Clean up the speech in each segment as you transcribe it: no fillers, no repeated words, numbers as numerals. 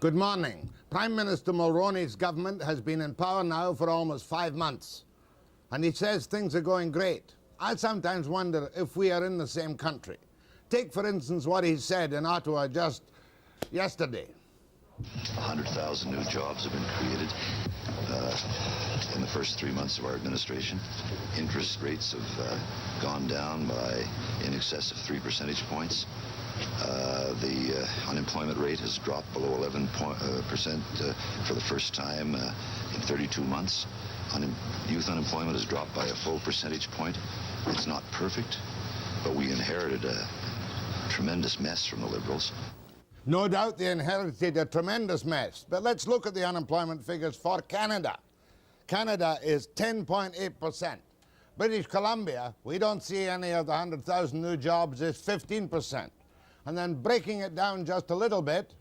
Good morning. Prime Minister Mulroney's government has been in power now for almost 5 months, and he says things are going great. I sometimes wonder if we are in the same country. Take, for instance, what he said in Ottawa just yesterday. 100,000 new jobs have been created in the first 3 months of our administration. Interest rates have gone down by in excess of 3 percentage points. The unemployment rate has dropped below 11% for the first time in 32 months. Youth unemployment has dropped by a full percentage point. It's not perfect, but we inherited a tremendous mess from the Liberals. No doubt they inherited a tremendous mess, but let's look at the unemployment figures for Canada. Canada is 10.8%. British Columbia, we don't see any of the 100,000 new jobs, is 15%. And then breaking it down just a little bit,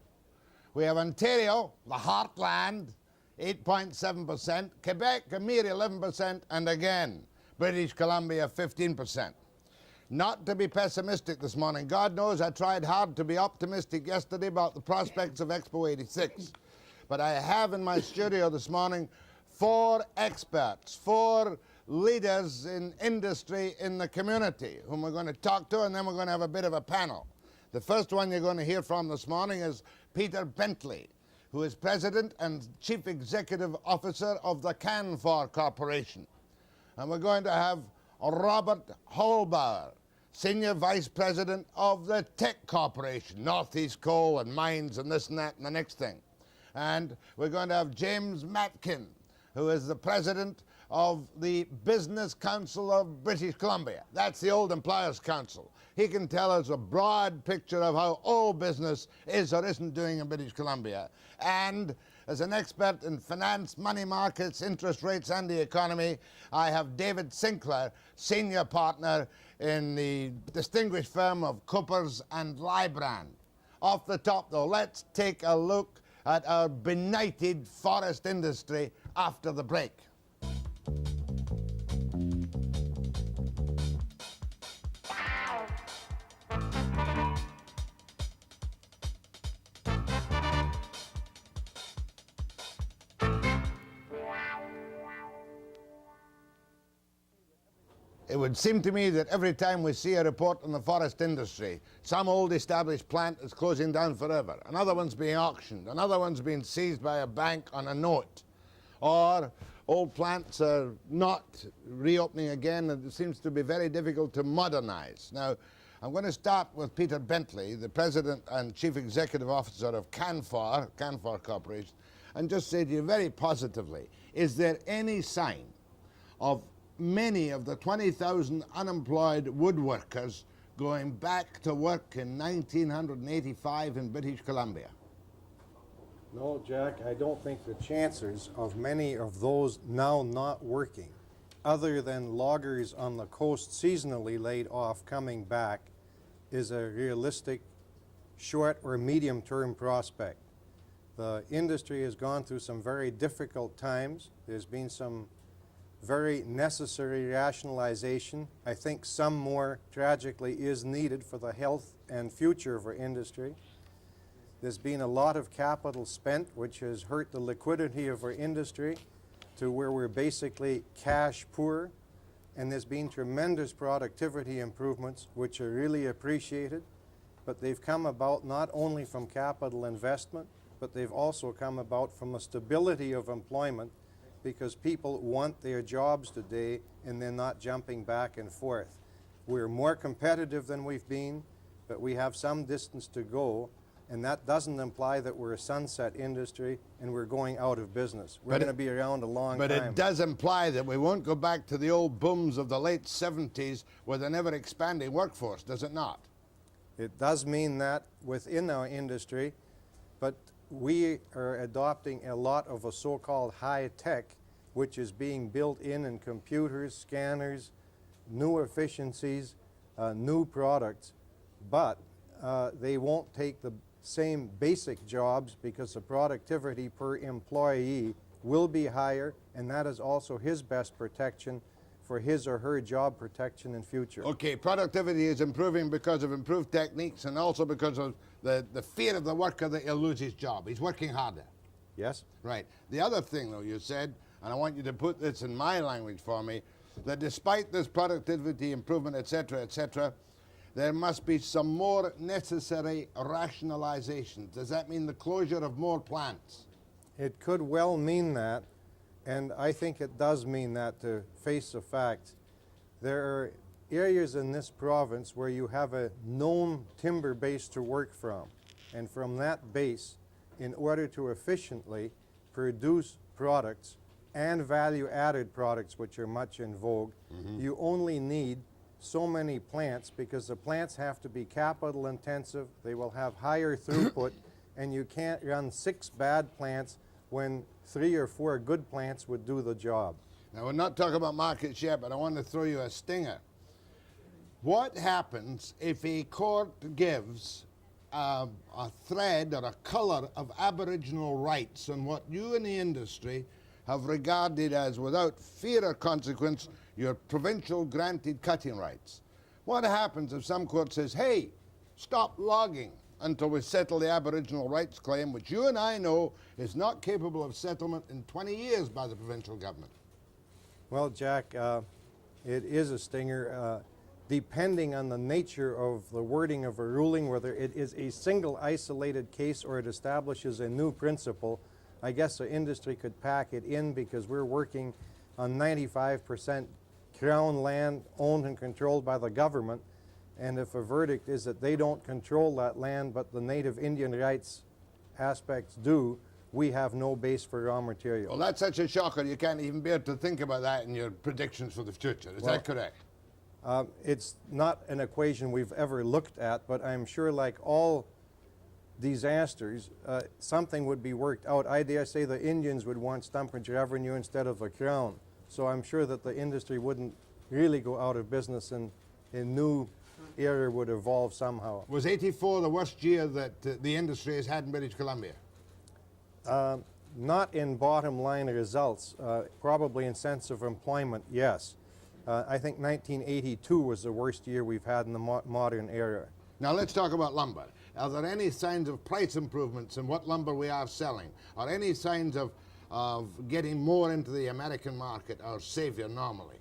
we have Ontario, the heartland, 8.7%, Quebec, a mere 11%, and again, British Columbia, 15%. Not to be pessimistic this morning. God knows I tried hard to be optimistic yesterday about the prospects of Expo 86. But I have in my studio this morning 4 experts, 4 leaders in industry in the community whom we're going to talk to, and then we're going to have a bit of a panel. The first one you're going to hear from this morning is Peter Bentley, who is President and Chief Executive Officer of the Canfor Corporation. And we're going to have Robert Hallbauer, Senior Vice President of the Teck Corporation, Northeast Coal and Mines and this and that and the next thing. And we're going to have James Matkin, who is the President of the Business Council of British Columbia. That's the old Employers Council. He can tell us a broad picture of how all business is or isn't doing in British Columbia. And as an expert in finance, money markets, interest rates, and the economy, I have David Sinclair, Senior Partner in the distinguished firm of Coopers and Lybrand. Off the top, though, let's take a look at our benighted forest industry after the break. It would seem to me that every time we see a report on the forest industry, some old established plant is closing down forever, another one's being auctioned, another one's being seized by a bank on a note, or old plants are not reopening again, and it seems to be very difficult to modernize. Now, I'm going to start with Peter Bentley, the President and Chief Executive Officer of Canfor Corporation, and just say to you very positively, is there any sign of many of the 20,000 unemployed woodworkers going back to work in 1985 in British Columbia? No, Jack, I don't think the chances of many of those now not working, other than loggers on the coast seasonally laid off coming back, is a realistic short or medium-term prospect. The industry has gone through some very difficult times. There's been some very necessary rationalization. I think some more, tragically, is needed for the health and future of our industry. There's been a lot of capital spent, which has hurt the liquidity of our industry to where we're basically cash poor. And there's been tremendous productivity improvements, which are really appreciated. But they've come about not only from capital investment, but they've also come about from a stability of employment, because people want their jobs today and they're not jumping back and forth. We're more competitive than we've been, but we have some distance to go, and that doesn't imply that we're a sunset industry and we're going out of business. We're going to be around a long time. But it does imply that we won't go back to the old booms of the late 70s with an ever-expanding workforce, does it not? It does mean that within our industry, but we are adopting a lot of a so-called high tech, which is being built in computers, scanners, new efficiencies, new products, but they won't take the same basic jobs because the productivity per employee will be higher, and that is also his best protection for his or her job protection in future. Okay, productivity is improving because of improved techniques and also because of the fear of the worker that he'll lose his job. He's working harder. Yes? Right. The other thing, though, you said, and I want you to put this in my language for me, that despite this productivity improvement, etc., there must be some more necessary rationalization. Does that mean the closure of more plants? It could well mean that, and I think it does mean that, to face the fact. There are areas in this province where you have a known timber base to work from, and from that base, in order to efficiently produce products and value-added products, which are much in vogue, you only need so many plants, because the plants have to be capital intensive, they will have higher throughput, and you can't run 6 bad plants when 3 or 4 good plants would do the job. Now, we're not talking about markets yet, but I want to throw you a stinger. What happens if a court gives a thread or a colour of Aboriginal rights on what you in the industry have regarded as, without fear or consequence, your provincial granted cutting rights? What happens if some court says, hey, stop logging until we settle the Aboriginal rights claim, which you and I know is not capable of settlement in 20 years by the provincial government? Well, Jack, it is a stinger. Depending on the nature of the wording of a ruling, whether it is a single isolated case or it establishes a new principle, I guess the industry could pack it in, because we're working on 95% Crown land owned and controlled by the government, and if a verdict is that they don't control that land but the Native Indian rights aspects do, we have no base for raw material. Well, that's such a shocker, you can't even bear to think about that in your predictions for the future. Is that correct? It's not an equation we've ever looked at, but I'm sure, like all disasters, something would be worked out. I dare say the Indians would want stumpage revenue instead of the Crown. So I'm sure that the industry wouldn't really go out of business, and a new era would evolve somehow. Was '84 the worst year that the industry has had in British Columbia? Not in bottom line results, probably in sense of employment, yes. I think 1982 was the worst year we've had in the modern era. Now let's talk about lumber. Are there any signs of price improvements in what lumber we are selling? Are any signs of getting more into the American market, our savior normally?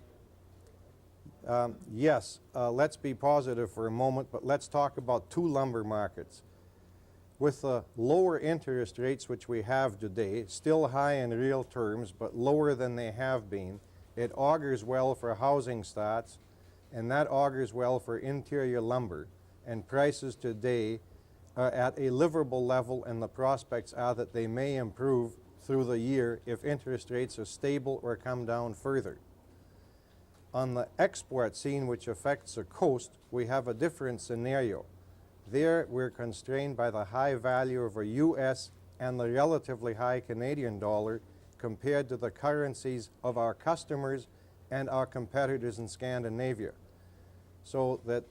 Yes, let's be positive for a moment, but let's talk about 2 lumber markets. With the lower interest rates which we have today, still high in real terms, but lower than they have been, it augurs well for housing starts, and that augurs well for interior lumber. And prices today are at a livable level, and the prospects are that they may improve through the year if interest rates are stable or come down further. On the export scene, which affects the coast, we have a different scenario. There, we're constrained by the high value of a U.S. and the relatively high Canadian dollar compared to the currencies of our customers and our competitors in Scandinavia. So that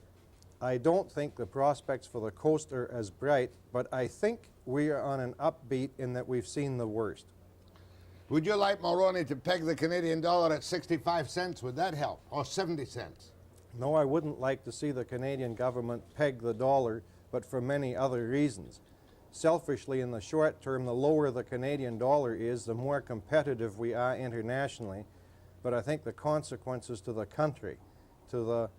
I don't think the prospects for the coast are as bright, but I think we are on an upbeat in that we've seen the worst. Would you like Mulroney to peg the Canadian dollar at 65 cents? Would that help? Or 70 cents? No, I wouldn't like to see the Canadian government peg the dollar, but for many other reasons. Selfishly, in the short term, the lower the Canadian dollar is, the more competitive we are internationally. But I think the consequences to the country, to the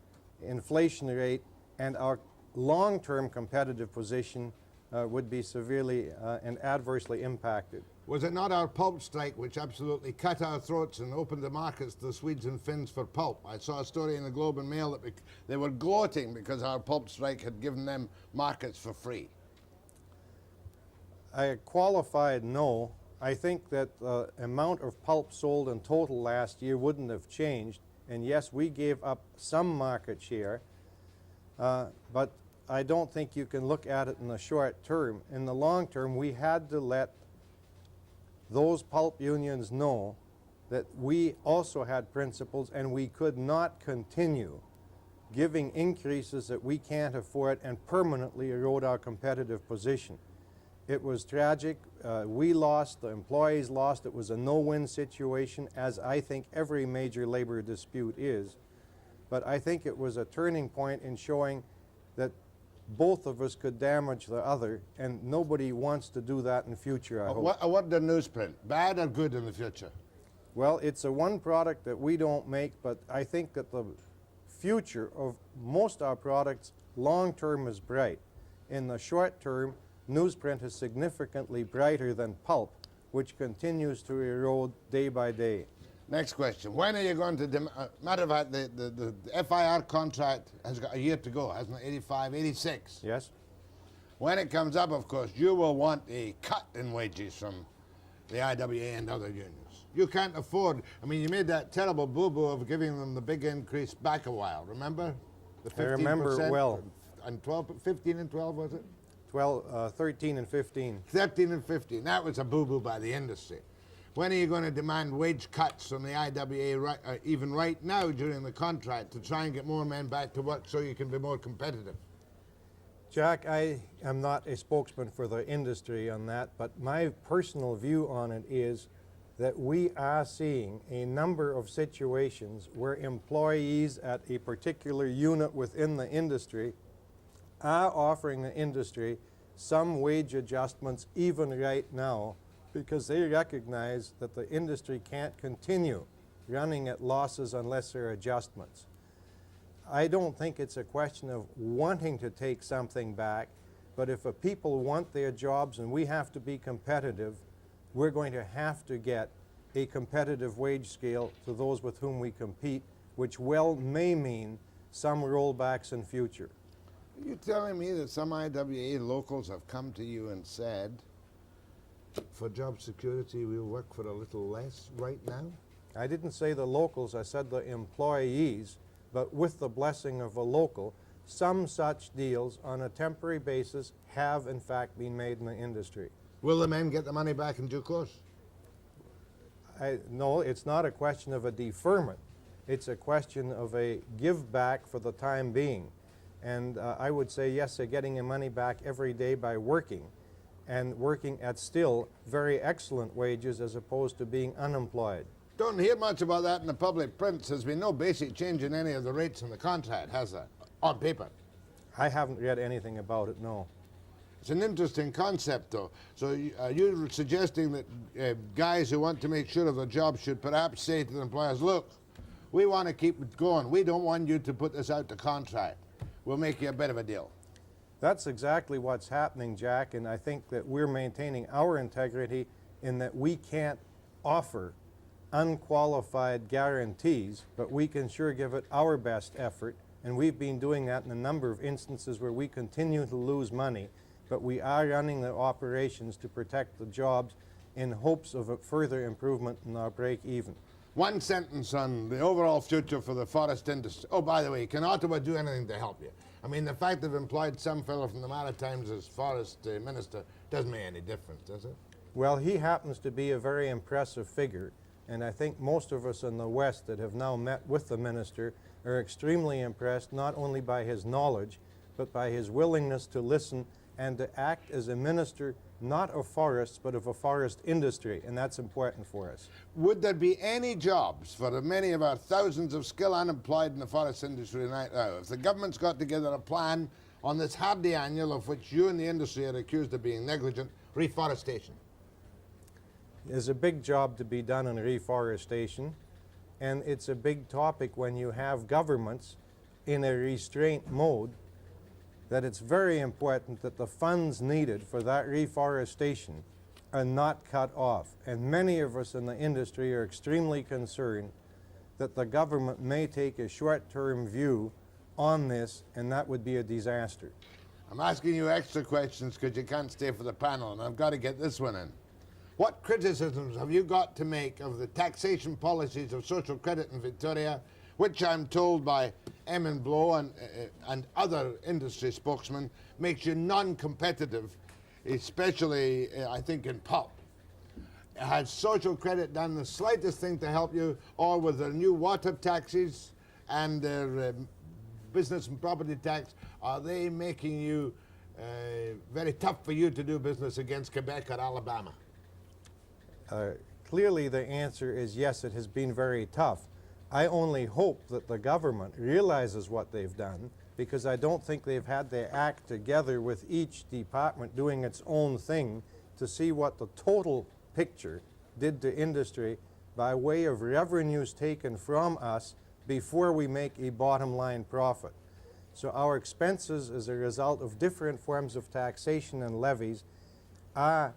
inflation rate, and our long-term competitive position would be severely and adversely impacted. Was it not our pulp strike which absolutely cut our throats and opened the markets to the Swedes and Finns for pulp? I saw a story in the Globe and Mail that they were gloating because our pulp strike had given them markets for free. I qualified no. I think that the amount of pulp sold in total last year wouldn't have changed. And yes, we gave up some market share, but I don't think you can look at it in the short term. In the long term, we had to let those pulp unions know that we also had principles, and we could not continue giving increases that we can't afford and permanently erode our competitive position. It was tragic. We lost, the employees lost. It was a no-win situation, as I think every major labor dispute is. But I think it was a turning point in showing that both of us could damage the other, and nobody wants to do that in the future, I hope. What did newsprint? Bad or good in the future? Well, it's a one product that we don't make, but I think that the future of most of our products long-term is bright. In the short term, newsprint is significantly brighter than pulp, which continues to erode day by day. Next question. When are you going to... matter of fact, the FIR contract has got a year to go, hasn't it? 85, 86. Yes? When it comes up, of course, you will want a cut in wages from the IWA and other unions. You can't afford... I mean, you made that terrible boo-boo of giving them the big increase back a while, remember? The 15%? I remember it well. And 12, 15 and 12, was it? 13 and 15. 13 and 15. That was a boo-boo by the industry. When are you going to demand wage cuts from the IWA, even right now during the contract, to try and get more men back to work so you can be more competitive? Jack, I am not a spokesman for the industry on that, but my personal view on it is that we are seeing a number of situations where employees at a particular unit within the industry are offering the industry some wage adjustments even right now, because they recognize that the industry can't continue running at losses unless there are adjustments. I don't think it's a question of wanting to take something back, but if people want their jobs and we have to be competitive, we're going to have to get a competitive wage scale to those with whom we compete, which well may mean some rollbacks in future. Are you telling me that some IWA locals have come to you and said, for job security, we'll work for a little less right now? I didn't say the locals, I said the employees, but with the blessing of a local, some such deals on a temporary basis have in fact been made in the industry. Will the men get the money back in due course? No, it's not a question of a deferment. It's a question of a give back for the time being. And I would say, yes, they're getting their money back every day by working, and working at still very excellent wages as opposed to being unemployed. Don't hear much about that in the public prints. There's been no basic change in any of the rates in the contract, has there? On paper. I haven't read anything about it, no. It's an interesting concept, though. So you're suggesting that guys who want to make sure of their job should perhaps say to the employers, look, we want to keep it going. We don't want you to put this out to contract. We'll make you a bit of a deal. That's exactly what's happening, Jack, and I think that we're maintaining our integrity in that we can't offer unqualified guarantees, but we can sure give it our best effort, and we've been doing that in a number of instances where we continue to lose money, but we are running the operations to protect the jobs in hopes of a further improvement in our break even. One sentence on the overall future for the forest industry. Oh, by the way, can Ottawa do anything to help you? I mean, the fact they've employed some fellow from the Maritimes as forest minister doesn't make any difference, does it? Well, he happens to be a very impressive figure, and I think most of us in the West that have now met with the minister are extremely impressed not only by his knowledge, but by his willingness to listen and to act as a minister not of forests, but of a forest industry, and that's important for us. Would there be any jobs for the many of our thousands of skilled unemployed in the forest industry right now if the government's got together a plan on this hardy annual of which you and the industry are accused of being negligent, reforestation? There's a big job to be done in reforestation, and it's a big topic when you have governments in a restraint mode, that it's very important that the funds needed for that reforestation are not cut off. And many of us in the industry are extremely concerned that the government may take a short-term view on this, and that would be a disaster. I'm asking you extra questions because you can't stay for the panel, and I've got to get this one in. What criticisms have you got to make of the taxation policies of social credit in Victoria, which I'm told by Eamon Blow and other industry spokesmen makes you non-competitive, especially, I think, in pulp? Has social credit done the slightest thing to help you, or with their new water taxes and their business and property tax, are they making you very tough for you to do business against Quebec or Alabama? Clearly the answer is yes, it has been very tough. I only hope that the government realizes what they've done, because I don't think they've had their act together with each department doing its own thing to see what the total picture did to industry by way of revenues taken from us before we make a bottom line profit. So our expenses as a result of different forms of taxation and levies are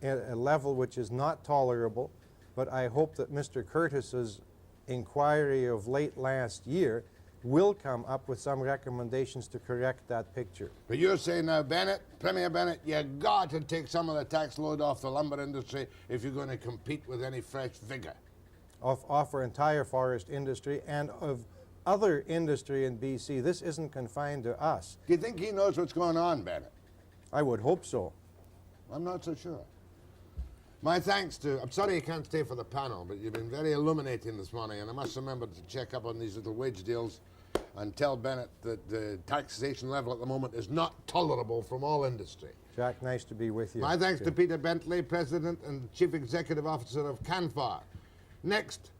at a level which is not tolerable, but I hope that Mr. Curtis's inquiry of late last year will come up with some recommendations to correct that picture. But you're saying now, Bennett, Premier Bennett, you got to take some of the tax load off the lumber industry if you're going to compete with any fresh vigor. Off our entire forest industry and of other industry in BC. This isn't confined to us. Do you think he knows what's going on, Bennett? I would hope so. I'm not so sure. My thanks to, I'm sorry you can't stay for the panel, but you've been very illuminating this morning, and I must remember to check up on these little wage deals and tell Bennett that the taxation level at the moment is not tolerable from all industry. Jack, nice to be with you. My thanks to Peter Bentley, President and Chief Executive Officer of Canfor. Next,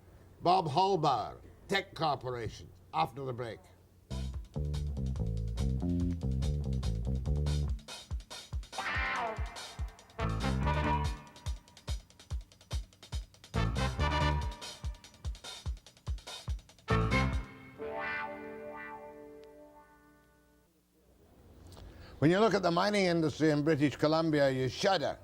Bob Hallbauer, Teck Corporation, after the break. When you look at the mining industry in British Columbia, you shudder,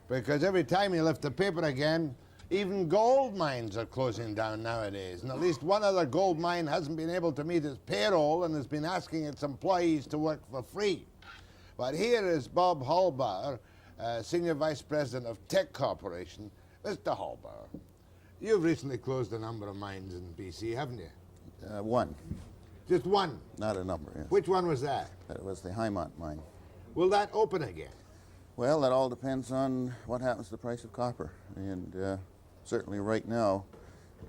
because every time you lift the paper again, even gold mines are closing down nowadays, and at least one other gold mine hasn't been able to meet its payroll and has been asking its employees to work for free. But here is Bob Hallbauer, Senior Vice President of Teck Corporation. Mr. Hallbauer, you've recently closed a number of mines in BC, haven't you? One, Just one. not a number. Yes. Which one was that? That was the Hymont mine. Will that open again? Well, that all depends on what happens to the price of copper, and certainly right now,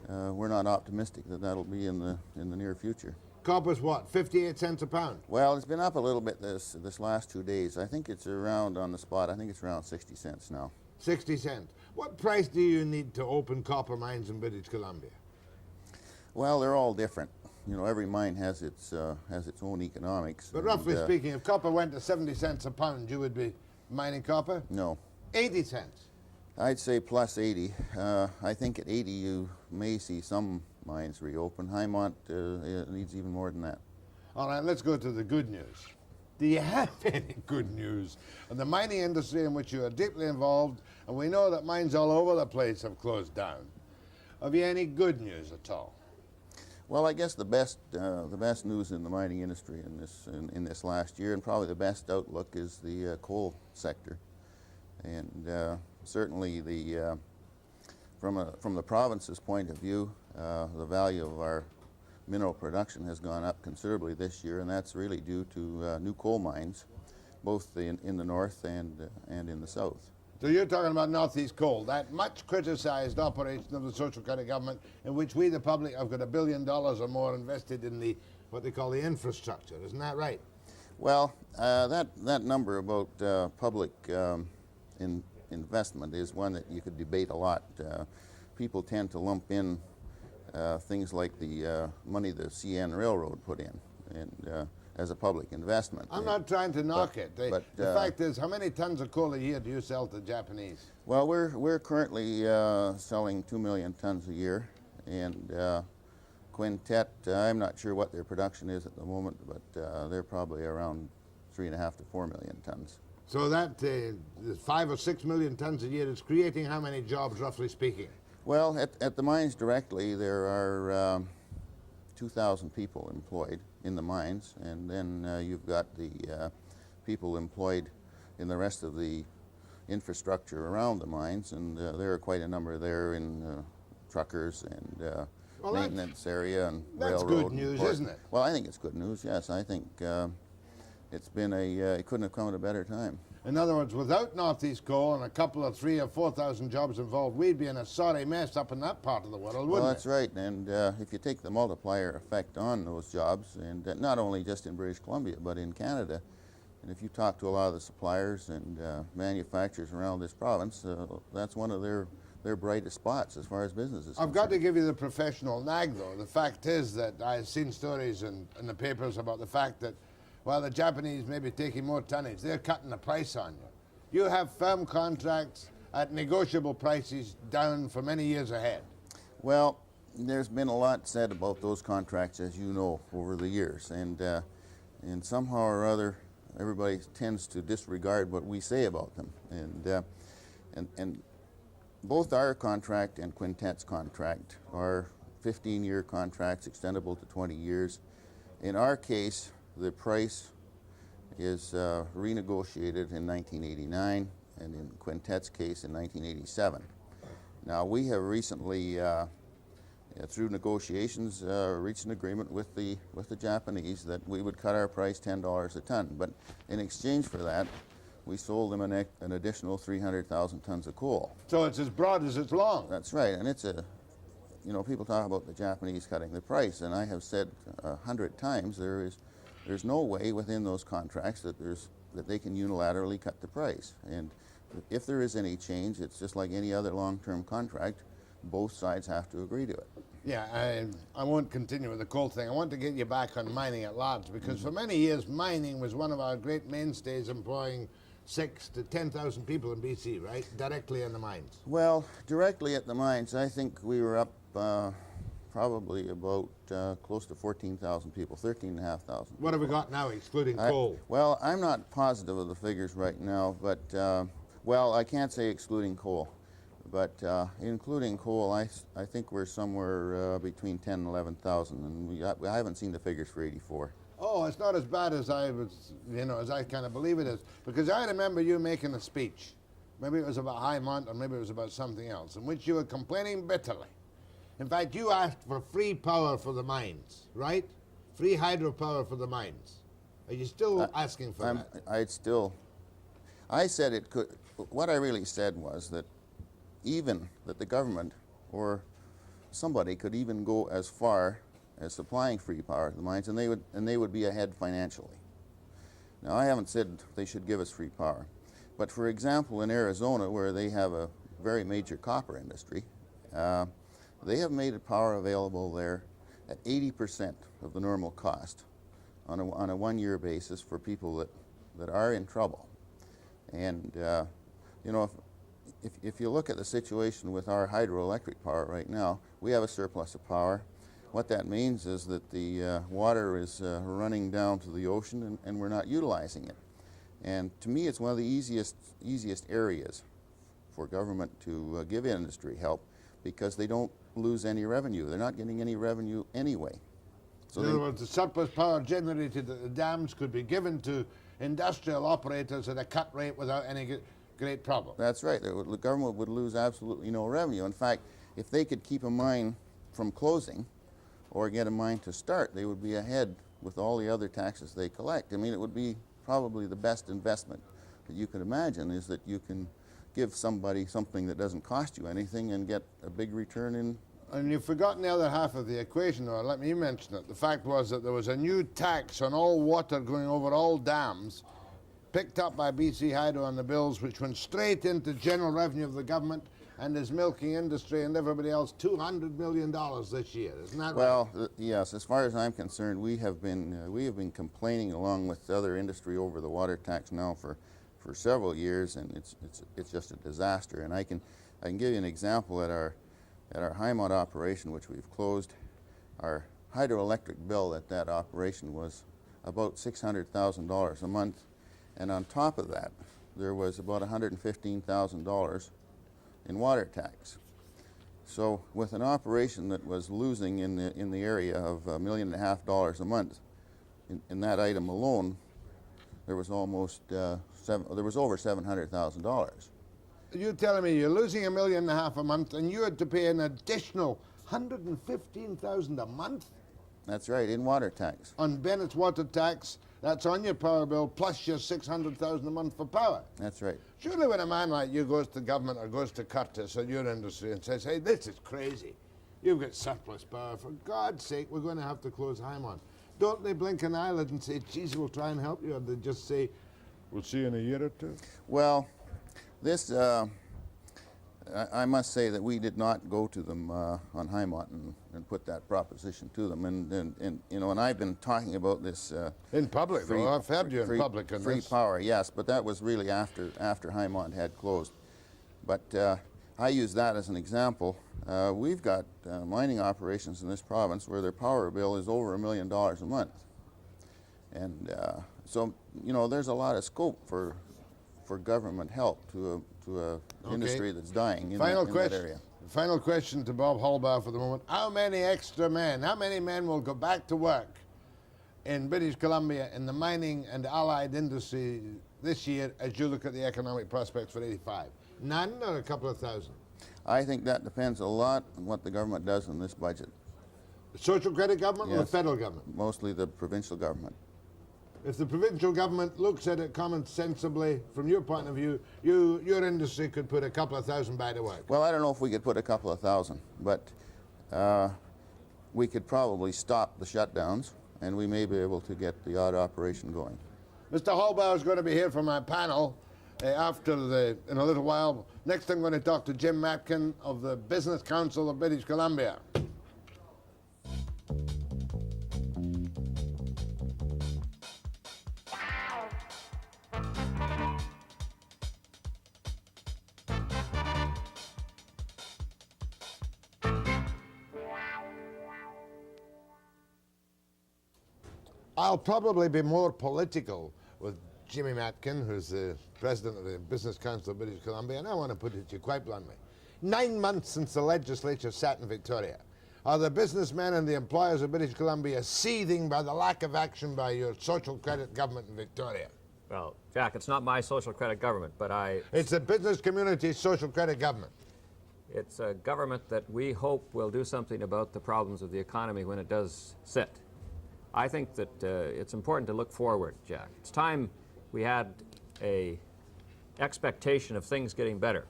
we're not optimistic that that'll be in the near future. Copper's what, 58 cents a pound? Well, it's been up a little bit this last 2 days. I think it's around on the spot. I think it's around 60 cents now. 60 cents. What price do you need to open copper mines in British Columbia? Well, they're all different. You know, every mine has its own economics. But roughly speaking, if copper went to 70 cents a pound, you would be mining copper? No. 80 cents. I'd say plus 80. I think at 80 you may see some mines reopen. Hymont needs even more than that. All right, let's go to the good news. Do you have any good news on the mining industry in which you are deeply involved, and we know that mines all over the place have closed down? Have you any good news at all? Well, I guess the best news in the mining industry in this last year, and probably the best outlook, is the coal sector, and certainly from the province's point of view, the value of our mineral production has gone up considerably this year, and that's really due to new coal mines, both in the north and in the south. So you're talking about Northeast Coal, that much criticized operation of the Social Credit government in which we, the public, have got $1 billion or more invested in the, what they call the infrastructure. Isn't that right? Well, that number about public investment is one that you could debate a lot. People tend to lump in things like the money the CN Railroad put in, and as a public investment. I'm not trying to knock it. The fact is, how many tons of coal a year do you sell to the Japanese? Well, we're currently selling 2 million tons a year, and Quintet, I'm not sure what their production is at the moment, but they're probably around 3.5 to 4 million tons. So that 5 or 6 million tons a year is creating how many jobs, roughly speaking? Well, at the mines directly, there are 2,000 people employed in the mines, and then you've got the people employed in the rest of the infrastructure around the mines, and there are quite a number there in truckers and maintenance area and that's railroad. That's good news, isn't it? Well, I think it's good news, yes. I think it's been it couldn't have come at a better time. In other words, without Northeast Coal and a couple of 3,000 or 4,000 jobs involved, we'd be in a sorry mess up in that part of the world, wouldn't Well, that's right, and if you take the multiplier effect on those jobs, and not only just in British Columbia, but in Canada, And if you talk to a lot of the suppliers and manufacturers around this province, that's one of their brightest spots as far as business is I've concerned. got to give you the professional nag, though. The fact is that I've seen stories in the papers about the fact that, while the Japanese may be taking more tonnage, they're cutting the price on you. You have firm contracts at negotiable prices down for many years ahead. Well, there's been a lot said about those contracts, as you know, over the years, and somehow or other, everybody tends to disregard what we say about them. And both our contract and Quintet's contract are 15-year contracts extendable to 20 years. In our case, the price is renegotiated in 1989, and in Quintet's case in 1987. Now, we have recently, through negotiations, reached an agreement with the Japanese that we would cut our price $10 a ton. But in exchange for that, we sold them an additional 300,000 tons of coal. So it's as broad as it's long. That's right, and it's a, you know, people talk about the Japanese cutting the price, and I have said 100 times there's no way within those contracts that they can unilaterally cut the price. And if there is any change, it's just like any other long-term contract. Both sides have to agree to it. Yeah, I won't continue with the coal thing. I want to get you back on mining at large, because for many years mining was one of our great mainstays, employing 6,000 to 10,000 people in BC, right? Directly in the mines. Well, directly at the mines, I think we were up probably about close to 14,000 people, 13,500. What have we got now, excluding coal? Well, I'm not positive of the figures right now, but, well, I can't say excluding coal. But including coal, I think we're somewhere between 10 and 11,000, and I haven't seen the figures for '84. Oh, it's not as bad as I was, as I kind of believe it is. Because I remember you making a speech. Maybe it was about Highmont, or maybe it was about something else, in which you were complaining bitterly. In fact, you asked for free power for the mines, right? Free hydropower for the mines. Are you still asking for that? I said it could. What I really said was that even that the government or somebody could even go as far as supplying free power to the mines, and they would be ahead financially. Now, I haven't said they should give us free power, but for example, in Arizona, where they have a very major copper industry, they have made power available there at 80% of the normal cost on a one-year basis for people that are in trouble. And if you look at the situation with our hydroelectric power right now, we have a surplus of power. What that means is that the water is running down to the ocean, and we're not utilizing it. And to me, it's one of the easiest areas for government to give industry help, because they don't lose any revenue. They're not getting any revenue anyway. So in other words, the surplus power generated at the dams could be given to industrial operators at a cut rate without any great problem. That's right. The government would lose absolutely no revenue. In fact, if they could keep a mine from closing or get a mine to start, they would be ahead with all the other taxes they collect. I mean, it would be probably the best investment that you could imagine, is that you can give somebody something that doesn't cost you anything and get a big return in. And you've forgotten the other half of the equation, or let me mention it. The fact was that there was a new tax on all water going over all dams, picked up by BC Hydro on the bills, which went straight into general revenue of the government and his milking industry and everybody else, $200 million this year. Isn't that right? Well, yes. As far as I'm concerned, we have been complaining along with other industry over the water tax now for several years, and it's just a disaster. And I can give you an example. At our Highmont operation, which we've closed, our hydroelectric bill at that operation was about $600,000 a month. And on top of that, there was about $115,000 in water tax. So with an operation that was losing in the area of $1.5 million a month, in that item alone, there was almost there was over $700,000. You're telling me you're losing $1.5 million a month, and you had to pay an additional $115,000 a month? That's right, in water tax. On Bennett's water tax, that's on your power bill, plus your $600,000 a month for power. That's right. Surely when a man like you goes to government or goes to Curtis or your industry and says, hey, this is crazy. You've got surplus power. For God's sake, we're going to have to close Highmont. Don't they blink an eyelid and say, geez, we'll try and help you? Or they just say, We'll see in a year or two? Well, this, I must say that we did not go to them on Highmont and put that proposition to them. And you know, and I've been talking about this In public, though. I've heard you in public on free this. power, yes, but that was really after Highmont had closed. But I use that as an example. We've got mining operations in this province where their power bill is over $1 million a month. And so, you know, there's a lot of scope for government help to a industry that's dying in that area. Final question to Bob Hallbauer for the moment. How many extra men, how many men will go back to work in British Columbia in the mining and allied industry this year as you look at the economic prospects for 85? None or a couple of thousand? I think that depends a lot on what the government does in this budget. The social credit government or the Yes. federal government? Mostly the provincial government. If the provincial government looks at it common sensibly, from your point of view, your industry could put a couple of thousand back to work. Well, I don't know if we could put a couple of thousand, but we could probably stop the shutdowns, and we may be able to get the odd operation going. Mr. Hallbauer is going to be here for my panel in a little while. Next, I'm going to talk to Jim Matkin of the Business Council of British Columbia. I'll probably be more political with Jimmy Matkin, who's the president of the Business Council of British Columbia, and I want to put it to you quite bluntly. 9 months since the legislature sat in Victoria. Are the businessmen and the employers of British Columbia seething by the lack of action by your social credit government in Victoria? Well, Jack, it's not my social credit government, but It's the business community's social credit government. it's a government that we hope will do something about the problems of the economy when it does sit. I think that it's important to look forward, Jack. It's time we had a expectation of things getting better.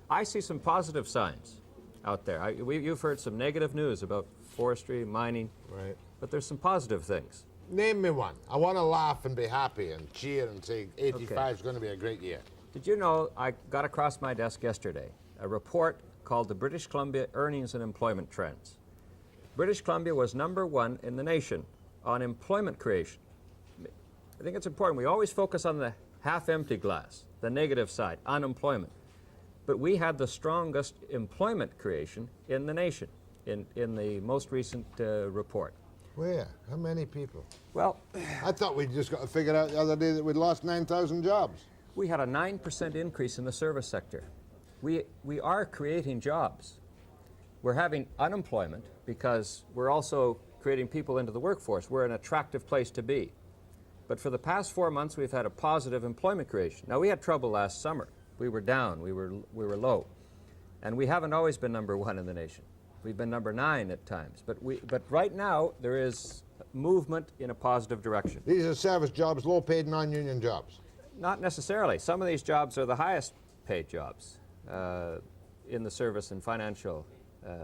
I see some positive signs out there. You've heard some negative news about forestry, mining, Right. but there's some positive things. Name me one. I want to laugh and be happy and cheer and say 85 is going to be a great year. Did you know I got across my desk yesterday a report called the British Columbia Earnings and Employment Trends. British Columbia was #1 in the nation on employment creation. I think it's important. We always focus on the half-empty glass, the negative side, unemployment. But we had the strongest employment creation in the nation in the most recent report. Where? How many people? Well, I thought we just got to figure out the other day that we'd lost 9,000 jobs. we had a 9% increase in the service sector. We are creating jobs. We're having unemployment because we're also creating people into the workforce. We're an attractive place to be. But for the past 4 months, we've had a positive employment creation. Now, we had trouble last summer. We were down, we were low. And we haven't always been #1 in the nation. We've been #9 at times. But right now, there is movement in a positive direction. These are service jobs, low-paid, non-union jobs. Not necessarily. Some of these jobs are the highest paid jobs in the service and financial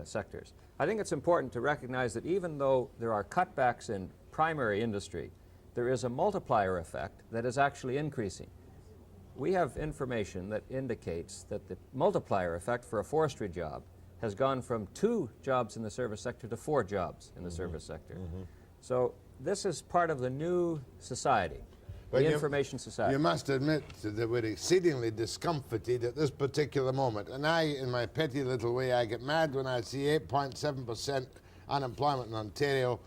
sectors. I think it's important to recognize that even though there are cutbacks in primary industry, there is a multiplier effect that is actually increasing. We have information that indicates that the multiplier effect for a forestry job has gone from 2 jobs in the service sector to 4 jobs in the service sector. So this is part of the new society, the information society. You must admit that we're exceedingly discomfited at this particular moment. And I, in my petty little way, I get mad when I see 8.7% unemployment in Ontario,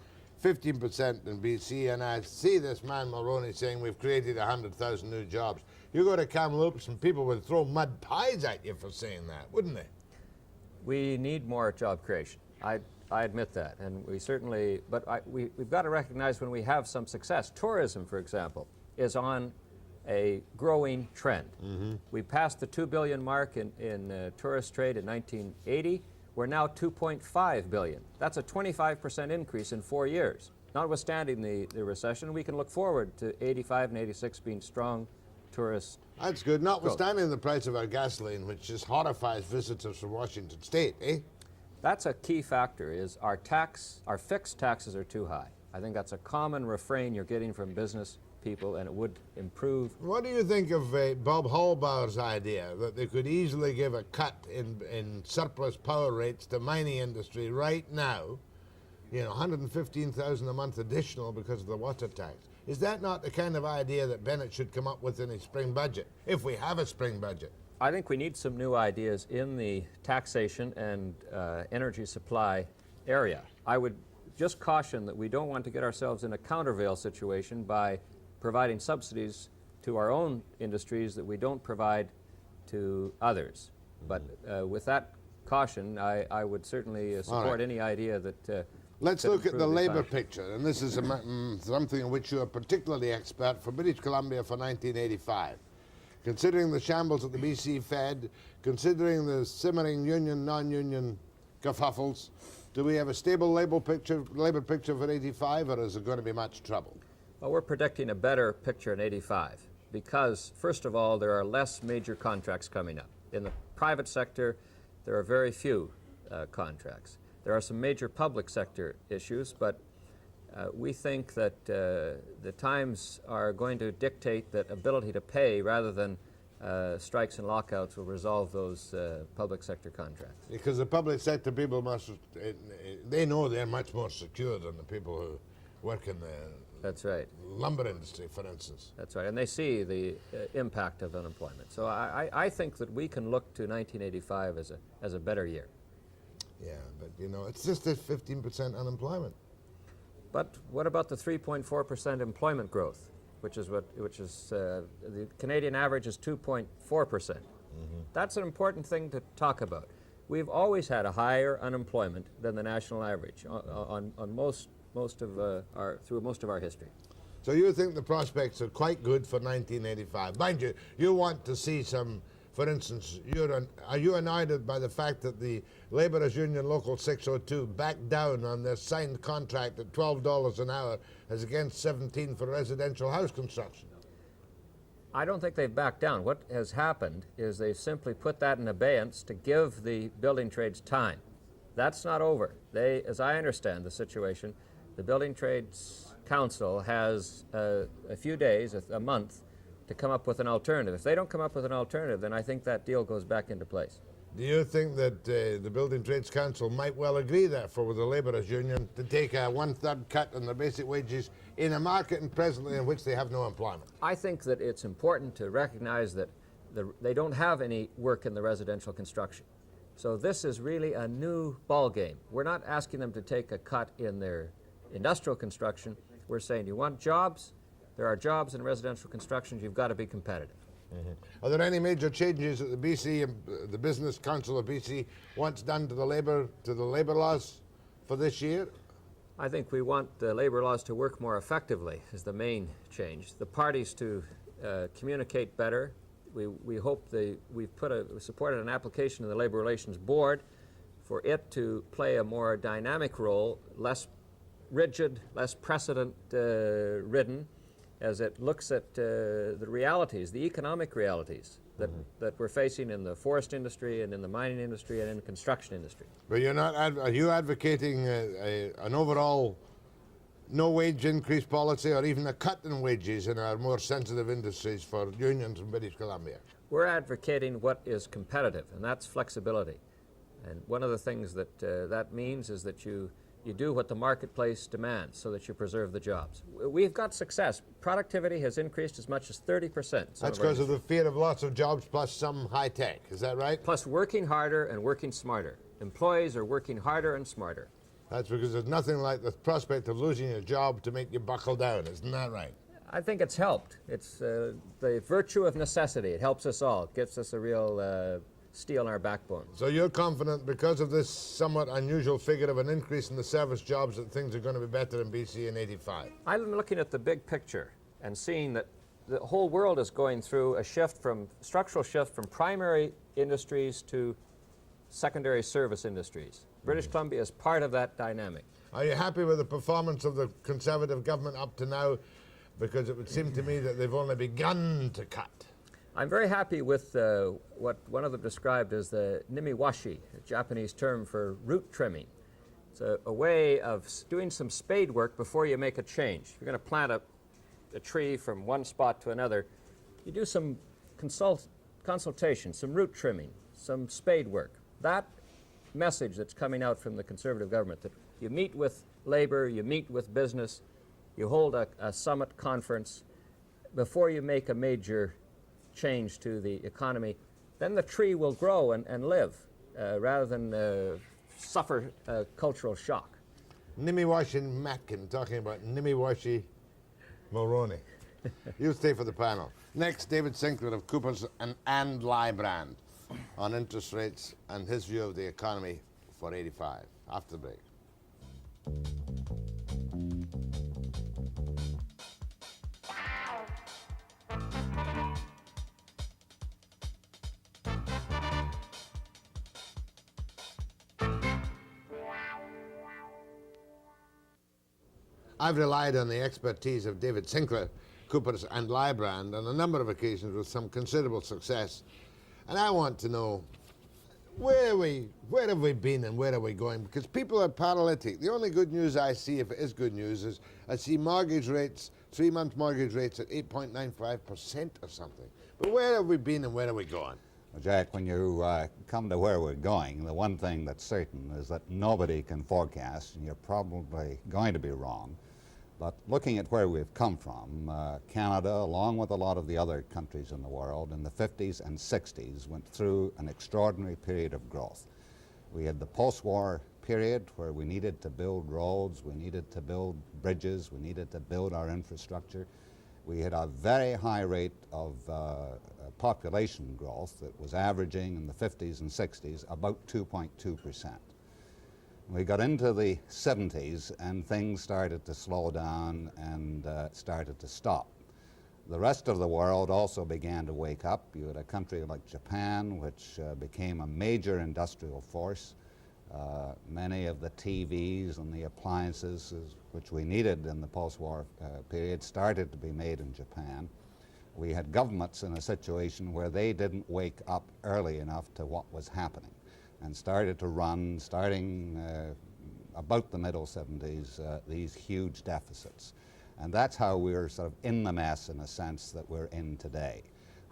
15% in BC, and I see this man Mulroney saying we've created 100,000 new jobs. You go to Kamloops and people would throw mud pies at you for saying that, wouldn't they? We need more job creation. I admit that, and we certainly, but we've got to recognize when we have some success. Tourism, for example, is on a growing trend. We passed the 2 billion mark in tourist trade in 1980. We're now 2.5 billion. That's a 25% increase in 4 years. Notwithstanding the recession, we can look forward to 85 and 86 being strong tourist. That's good, notwithstanding the price of our gasoline, which just horrifies visitors from Washington State, eh? That's a key factor, is our fixed taxes are too high. I think that's a common refrain you're getting from business people, and it would improve. What do you think of Bob Hallbauer's idea that they could easily give a cut in surplus power rates to mining industry right now, you know, 115,000 a month additional because of the water tax? Is that not the kind of idea that Bennett should come up with in his spring budget, if we have a spring budget? I think we need some new ideas in the taxation and energy supply area. I would just caution that we don't want to get ourselves in a countervail situation by providing subsidies to our own industries that we don't provide to others. But with that caution, I would certainly support any idea that Let's could look at improve the labour economy. picture, and this is something in which you are particularly expert for British Columbia for 1985. Considering the shambles at the BC Fed, considering the simmering union, non-union kerfuffles, do we have a stable labour picture for 85, or is it going to be much trouble? Well, we're predicting a better picture in 85 because, first of all, there are less major contracts coming up. In the private sector, there are very few contracts. There are some major public sector issues, but we think that the times are going to dictate that ability to pay rather than strikes and lockouts will resolve those public sector contracts. Because the public sector people they know they're much more secure than the people who work in the That's right. lumber industry, for instance. That's right. And they see the impact of unemployment. So I think that we can look to 1985 as a better year. Yeah, but you know, it's just at 15% unemployment. But what about the 3.4% employment growth, which is the Canadian average is 2.4%. That's an important thing to talk about. We've always had a higher unemployment than the national average on most of our history. So you think the prospects are quite good for 1985? Mind you, you want to see some, for instance, are you annoyed by the fact that the Labourers Union Local 602 backed down on their signed contract at $12 an hour as against $17 for residential house construction? I don't think they've backed down. What has happened is they've simply put that in abeyance to give the building trades time. That's not over. As I understand the situation, the Building Trades Council has a few days, a month, to come up with an alternative. If they don't come up with an alternative, then I think that deal goes back into place. Do you think that the Building Trades Council might well agree, therefore, with the Labourers Union to take a one-third cut in their basic wages in a market and presently in which they have no employment? I think that it's important to recognize that they don't have any work in the residential construction. So this is really a new ball game. We're not asking them to take a cut in their industrial construction. We're saying, you want jobs? There are jobs in residential construction. You've got to be competitive. Are there any major changes that the Business Council of BC wants done to the labor laws for this year? I think we want the labor laws to work more effectively is the main change. The parties to communicate better. We hope we've supported an application to the Labor Relations Board for it to play a more dynamic role, less rigid, less precedent-ridden, as it looks at the realities, the economic realities that we're facing in the forest industry and in the mining industry and in the construction industry. But are you advocating an overall no wage increase policy or even a cut in wages in our more sensitive industries for unions in British Columbia? We're advocating what is competitive, and that's flexibility. And one of the things that that means is that you do what the marketplace demands so that you preserve the jobs. We've got success. Productivity has increased as much as 30%. That's because of the fear of loss of jobs plus some high tech, is that right? Plus working harder and working smarter. Employees are working harder and smarter. That's because there's nothing like the prospect of losing your job to make you buckle down, isn't that right? I think it's helped. It's the virtue of necessity. It helps us all. It gives us a real steel in our backbone. So you're confident because of this somewhat unusual figure of an increase in the service jobs that things are going to be better in BC in 85? I'm looking at the big picture and seeing that the whole world is going through a structural shift from primary industries to secondary service industries. British Columbia is part of that dynamic. Are you happy with the performance of the Conservative government up to now? Because it would seem to me that they've only begun to cut. I'm very happy with what one of them described as the nimiwashi, a Japanese term for root trimming. It's a way of doing some spade work before you make a change. If you're going to plant a tree from one spot to another, you do some consultation, some root trimming, some spade work. That message that's coming out from the Conservative government, that you meet with labor, you meet with business, you hold a summit conference before you make a major change to the economy, then the tree will grow and live rather than suffer a cultural shock. Nimiwashi Matkin talking about Nimiwashi Mulroney. You stay for the panel. Next, David Sinclair of Coopers and Lybrand on interest rates and his view of the economy for 85. After the break. I've relied on the expertise of David Sinclair, Coopers and Lybrand on a number of occasions with some considerable success. And I want to know where have we been and where are we going? Because people are paralytic. The only good news I see, if it is good news, is I see mortgage rates, 3-month mortgage rates at 8.95% or something. But where have we been and where are we going? Well, Jack, when you come to where we're going, the one thing that's certain is that nobody can forecast, and you're probably going to be wrong. But looking at where we've come from, Canada, along with a lot of the other countries in the world, in the 50s and 60s, went through an extraordinary period of growth. We had the post-war period where we needed to build roads, we needed to build bridges, we needed to build our infrastructure. We had a very high rate of population growth that was averaging in the 50s and 60s about 2.2%. We got into the 70s and things started to slow down and started to stop. The rest of the world also began to wake up. You had a country like Japan, which became a major industrial force. Many of the TVs and the appliances which we needed in the post-war period started to be made in Japan. We had governments in a situation where they didn't wake up early enough to what was happening, and started to run, starting about the middle 70s, these huge deficits. And that's how we're sort of in the mess, in a sense, that we're in today.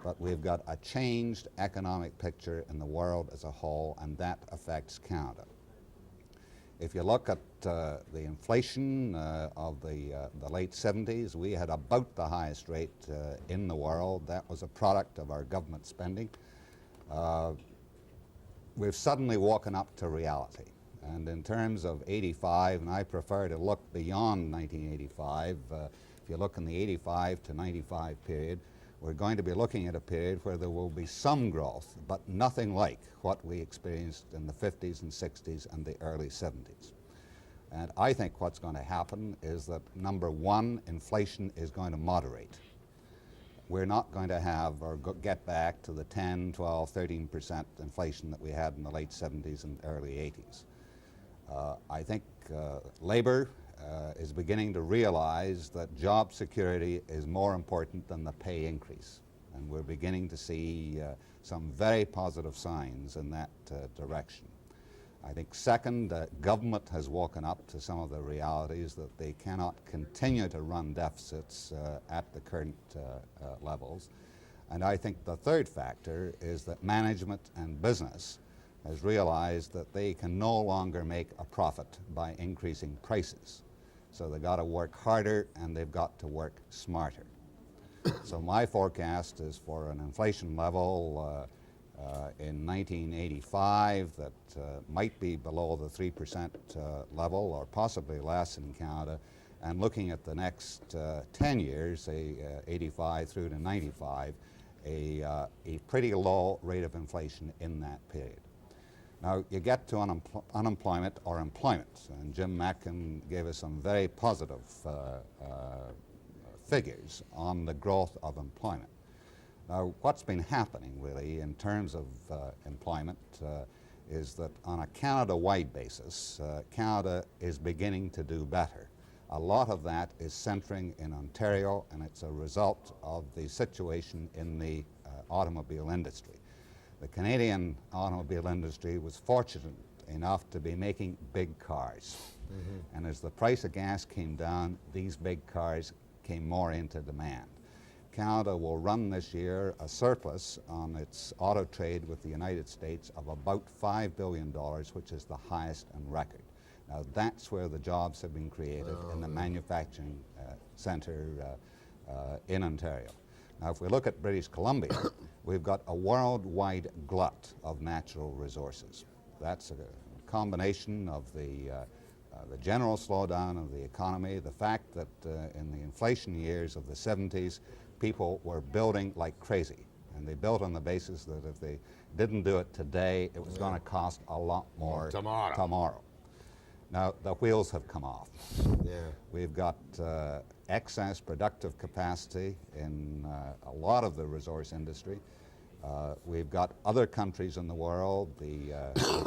But we've got a changed economic picture in the world as a whole, and that affects Canada. If you look at the inflation of the late 70s, we had about the highest rate in the world. That was a product of our government spending. We've suddenly woken up to reality. And in terms of 85, and I prefer to look beyond 1985, if you look in the 85 to 95 period, we're going to be looking at a period where there will be some growth, but nothing like what we experienced in the 50s and 60s and the early 70s. And I think what's going to happen is that, number one, inflation is going to moderate. We're not going to have or get back to the 10, 12, 13% inflation that we had in the late 70s and early 80s. I think labor is beginning to realize that job security is more important than the pay increase. And we're beginning to see some very positive signs in that direction. I think second, government has woken up to some of the realities that they cannot continue to run deficits at the current levels. And I think the third factor is that management and business has realized that they can no longer make a profit by increasing prices. So they've got to work harder and they've got to work smarter. So my forecast is for an inflation level in 1985 that might be below the 3% level or possibly less in Canada, and looking at the next 10 years, say 85 through to 95, a pretty low rate of inflation in that period. Now you get to unemployment or employment, and Jim Matkin gave us some very positive figures on the growth of employment. Now, what's been happening really in terms of employment is that on a Canada-wide basis, Canada is beginning to do better. A lot of that is centering in Ontario, and it's a result of the situation in the automobile industry. The Canadian automobile industry was fortunate enough to be making big cars. And as the price of gas came down, these big cars came more into demand. Canada will run this year a surplus on its auto trade with the United States of about $5 billion, which is the highest on record. Now that's where the jobs have been created in the manufacturing centre in Ontario. Now if we look at British Columbia, we've got a worldwide glut of natural resources. That's a combination of the general slowdown of the economy, the fact that in the inflation years of the 70s, people were building like crazy. And they built on the basis that if they didn't do it today, it was going to cost a lot more tomorrow. Now, the wheels have come off. We've got excess productive capacity in a lot of the resource industry. We've got other countries in the world, the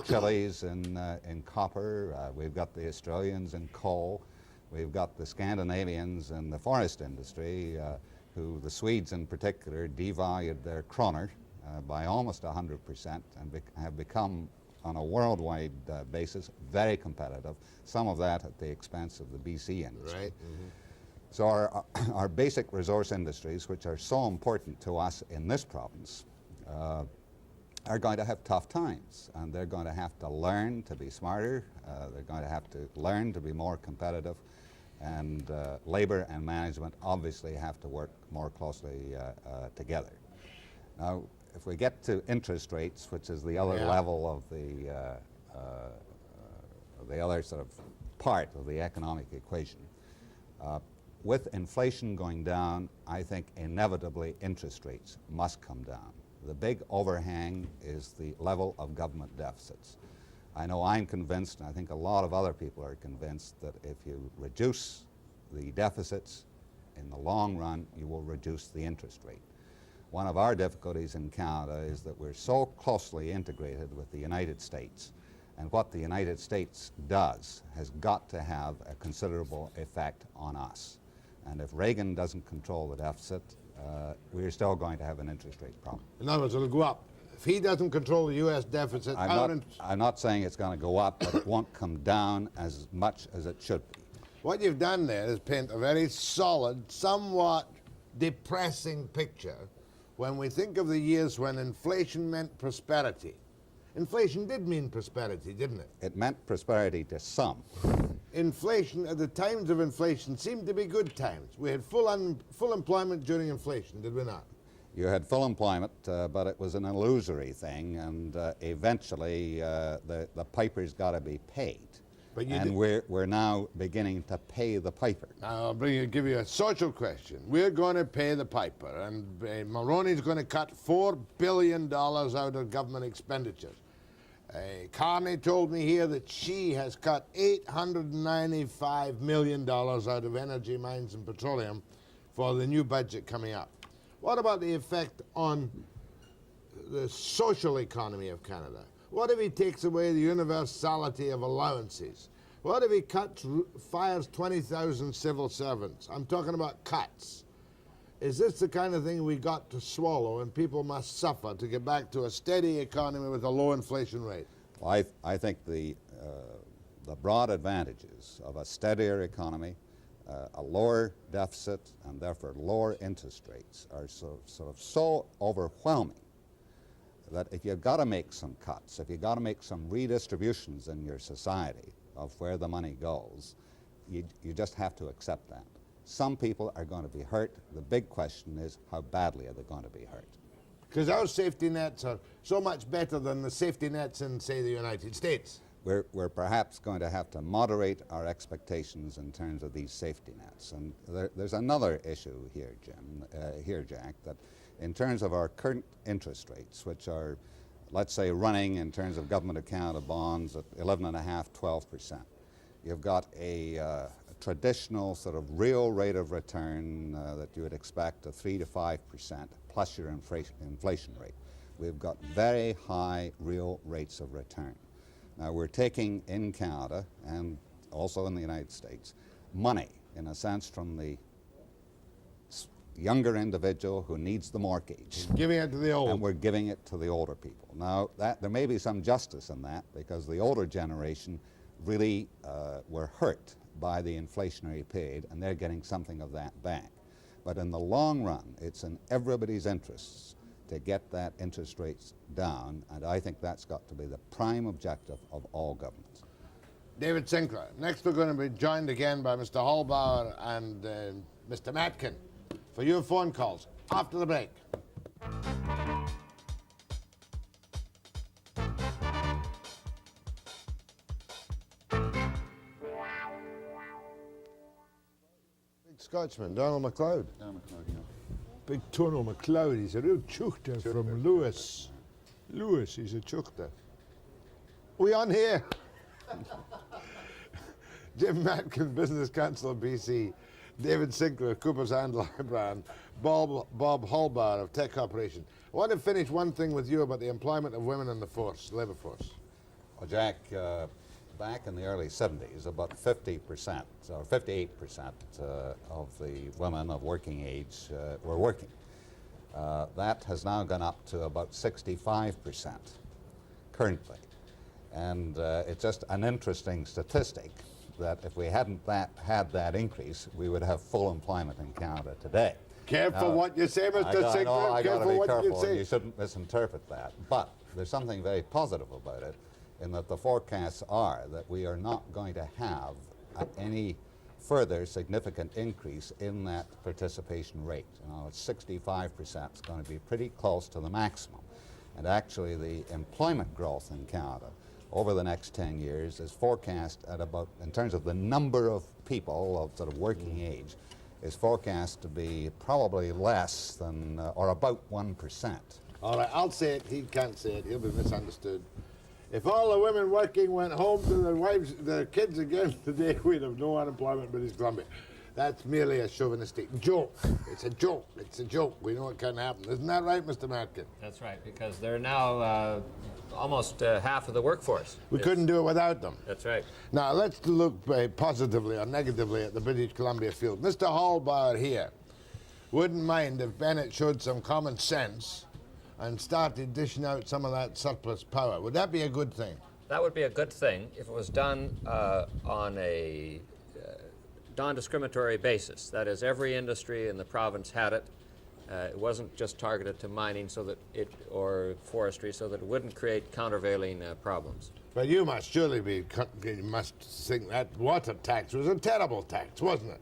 Chiles in copper, we've got the Australians in coal, we've got the Scandinavians in the forest industry, who the Swedes in particular devalued their kroner by almost 100% and have become, on a worldwide basis, very competitive, some of that at the expense of the BC industry. Right. So our basic resource industries, which are so important to us in this province, are going to have tough times, and they're going to have to learn to be smarter, they're going to have to learn to be more competitive, and labor and management obviously have to work more closely together. Now, if we get to interest rates, which is the other level of the other sort of part of the economic equation, with inflation going down, I think inevitably interest rates must come down. The big overhang is the level of government deficits. I know I'm convinced, and I think a lot of other people are convinced, that if you reduce the deficits, in the long run, you will reduce the interest rate. One of our difficulties in Canada is that we're so closely integrated with the United States, and what the United States does has got to have a considerable effect on us. And if Reagan doesn't control the deficit, we're still going to have an interest rate problem. In other words, it'll go up. If he doesn't control the U.S. deficit, I'm not saying it's going to go up, but it won't come down as much as it should be. What you've done there is paint a very solid, somewhat depressing picture when we think of the years when inflation meant prosperity. Inflation did mean prosperity, didn't it? It meant prosperity to some. Inflation, at the times of inflation, seemed to be good times. We had full employment during inflation, did we not? You had full employment, but it was an illusory thing, and eventually the piper's got to be paid. And we're now beginning to pay the piper. I'll give you a social question. We're going to pay the piper, and Mulroney's going to cut $4 billion out of government expenditures. Carney told me here that she has cut $895 million out of energy, mines, and petroleum for the new budget coming up. What about the effect on the social economy of Canada? What if he takes away the universality of allowances? What if he fires 20,000 civil servants? I'm talking about cuts. Is this the kind of thing we got to swallow and people must suffer to get back to a steady economy with a low inflation rate? Well, I think the broad advantages of a steadier economy, a lower deficit, and therefore lower interest rates are so overwhelming that if you've got to make some cuts, if you've got to make some redistributions in your society of where the money goes, you just have to accept that. Some people are going to be hurt. The big question is, how badly are they going to be hurt? Because our safety nets are so much better than the safety nets in, say, the United States. We're perhaps going to have to moderate our expectations in terms of these safety nets. And there's another issue here, Jack, that in terms of our current interest rates, which are, let's say, running in terms of Government of Canada bonds at 11.5%, 12%. You've got a traditional sort of real rate of return that you would expect of 3 to 5% plus your inflation rate. We've got very high real rates of return. Now we're taking in Canada and also in the United States money, in a sense, from the younger individual who needs the mortgage. Giving it to the old. And we're giving it to the older people. Now, there may be some justice in that because the older generation really were hurt by the inflationary period, and they're getting something of that back. But in the long run, it's in everybody's interests to get that interest rates down, and I think that's got to be the prime objective of all governments. David Sinclair. Next we're going to be joined again by Mr. Hallbauer and Mr. Matkin for your phone calls after the break. Big Scotsman, Donald MacLeod. Big Tono MacLeod. He's a real chuchter from Lewis. Lewis, he's a chuchter. We on here? Jim Matkin, Business Council of BC, David Sinclair, Cooper's and Lybrand, Bob Hallbauer of Teck Corporation. I want to finish one thing with you about the employment of women in the force, labor force. Well, Jack, back in the early 70s, about 50% or 58% of the women of working age were working. That has now gone up to about 65% currently. And it's just an interesting statistic that if we hadn't had that increase, we would have full employment in Canada today. Careful what you say, Mr. Sinclair. I got to be careful. You say. You shouldn't misinterpret that. But there's something very positive about it, in that the forecasts are that we are not going to have any further significant increase in that participation rate. You know, it's 65%. It's going to be pretty close to the maximum. And actually, the employment growth in Canada over the next 10 years is forecast at about, in terms of the number of people of sort of working age, is forecast to be probably less than, or about 1%. All right, I'll say it. He can't say it. He'll be misunderstood. If all the women working went home to their wives, their kids again today, we'd have no unemployment in British Columbia. That's merely a chauvinistic joke. It's a joke. It's a joke. We know it can happen. Isn't that right, Mr. Matkin? That's right, because they're now almost half of the workforce. We couldn't do it without them. That's right. Now, let's look positively or negatively at the British Columbia field. Mr. Hallbauer here wouldn't mind if Bennett showed some common sense and started dishing out some of that surplus power. Would that be a good thing? That would be a good thing if it was done on a non-discriminatory basis. That is, every industry in the province had it. It wasn't just targeted to mining or forestry, so that it wouldn't create countervailing problems. But you must surely you must think that water tax was a terrible tax, wasn't it?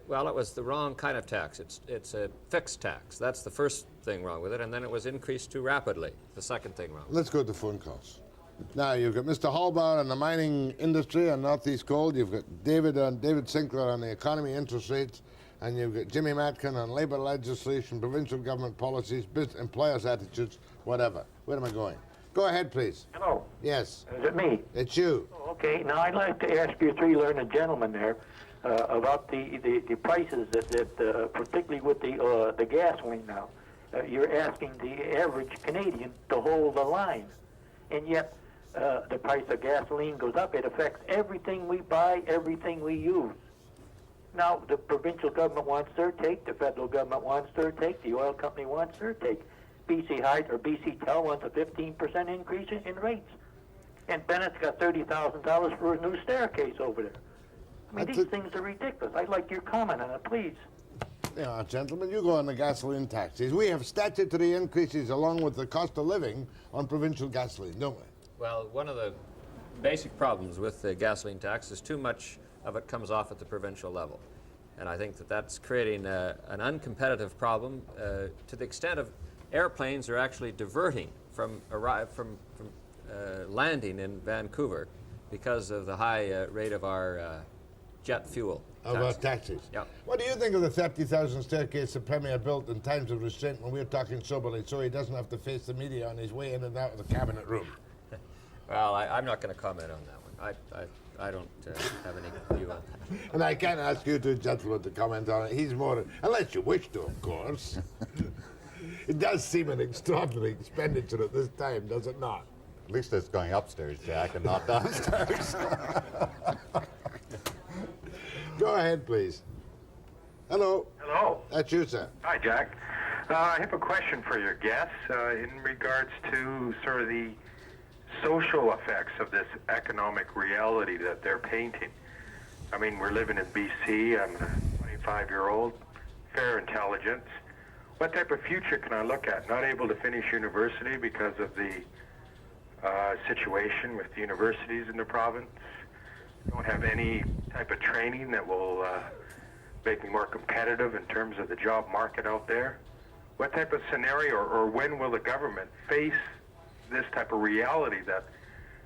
Well, it was the wrong kind of tax. It's a fixed tax. That's the first thing wrong with it, and then it was increased too rapidly. The second thing wrong. Let's go to phone calls. Now, you've got Mr. Hallbauer on the mining industry on Northeast Coal. You've got David Sinclair on the economy, interest rates, and you've got Jimmy Matkin on labor legislation, provincial government policies, employers' attitudes, whatever. Where am I going? Go ahead, please. Hello. Yes. Is it me? It's you. Oh, okay. Now, I'd like to ask you three learned gentlemen there about the prices that particularly with the gasoline now. You're asking the average Canadian to hold the line, and yet the price of gasoline goes up. It affects everything we buy, everything we use. Now, the provincial government wants their take, the federal government wants their take, the oil company wants their take. BC Tel wants a 15% increase in rates. And Bennett's got $30,000 for a new staircase over there. I mean, these things are ridiculous. I'd like your comment on it, please. Yeah, gentlemen, you go on the gasoline taxes. We have statutory increases along with the cost of living on provincial gasoline, don't we? Well, one of the basic problems with the gasoline tax is too much of it comes off at the provincial level. And I think that that's creating an uncompetitive problem to the extent of airplanes are actually diverting from landing in Vancouver because of the high rate of our jet fuel. Of our taxes. Yeah. What do you think of the 30,000 staircase the Premier built in times of restraint when we're talking soberly so he doesn't have to face the media on his way in and out of the cabinet room? Well, I'm not going to comment on that one. I don't have any view on that. And I can't ask you two gentlemen to comment on it. He's more, unless you wish to, of course. It does seem an extraordinary expenditure at this time, does it not? At least it's going upstairs, Jack, and not downstairs. Go ahead, please. Hello. Hello. That's you, sir. Hi, Jack. I have a question for your guests in regards to sort of the social effects of this economic reality that they're painting. I mean, we're living in BC. I'm a 25-year-old, fair intelligence. What type of future can I look at? Not able to finish university because of the situation with the universities in the province. Don't have any type of training that will make me more competitive in terms of the job market out there. What type of scenario or when will the government face this type of reality that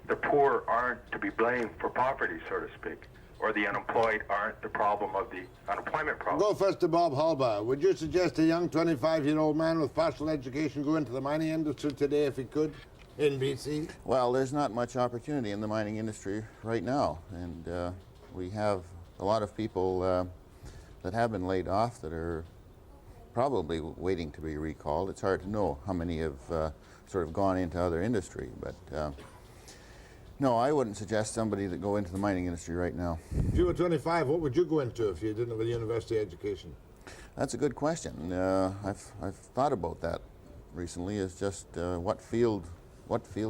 the poor aren't to be blamed for poverty, so to speak, or the unemployed aren't the problem of the unemployment problem? Go first to Bob Hallbauer. Would you suggest a young 25-year-old man with partial education go into the mining industry today if he could in BC? Well, there's not much opportunity in the mining industry right now, and we have a lot of people that have been laid off that are probably waiting to be recalled. It's hard to know how many have sort of gone into other industry, but no, I wouldn't suggest somebody that go into the mining industry right now. If you were 25, what would you go into if you didn't have a university education? That's a good question. I've thought about that recently. Is just what field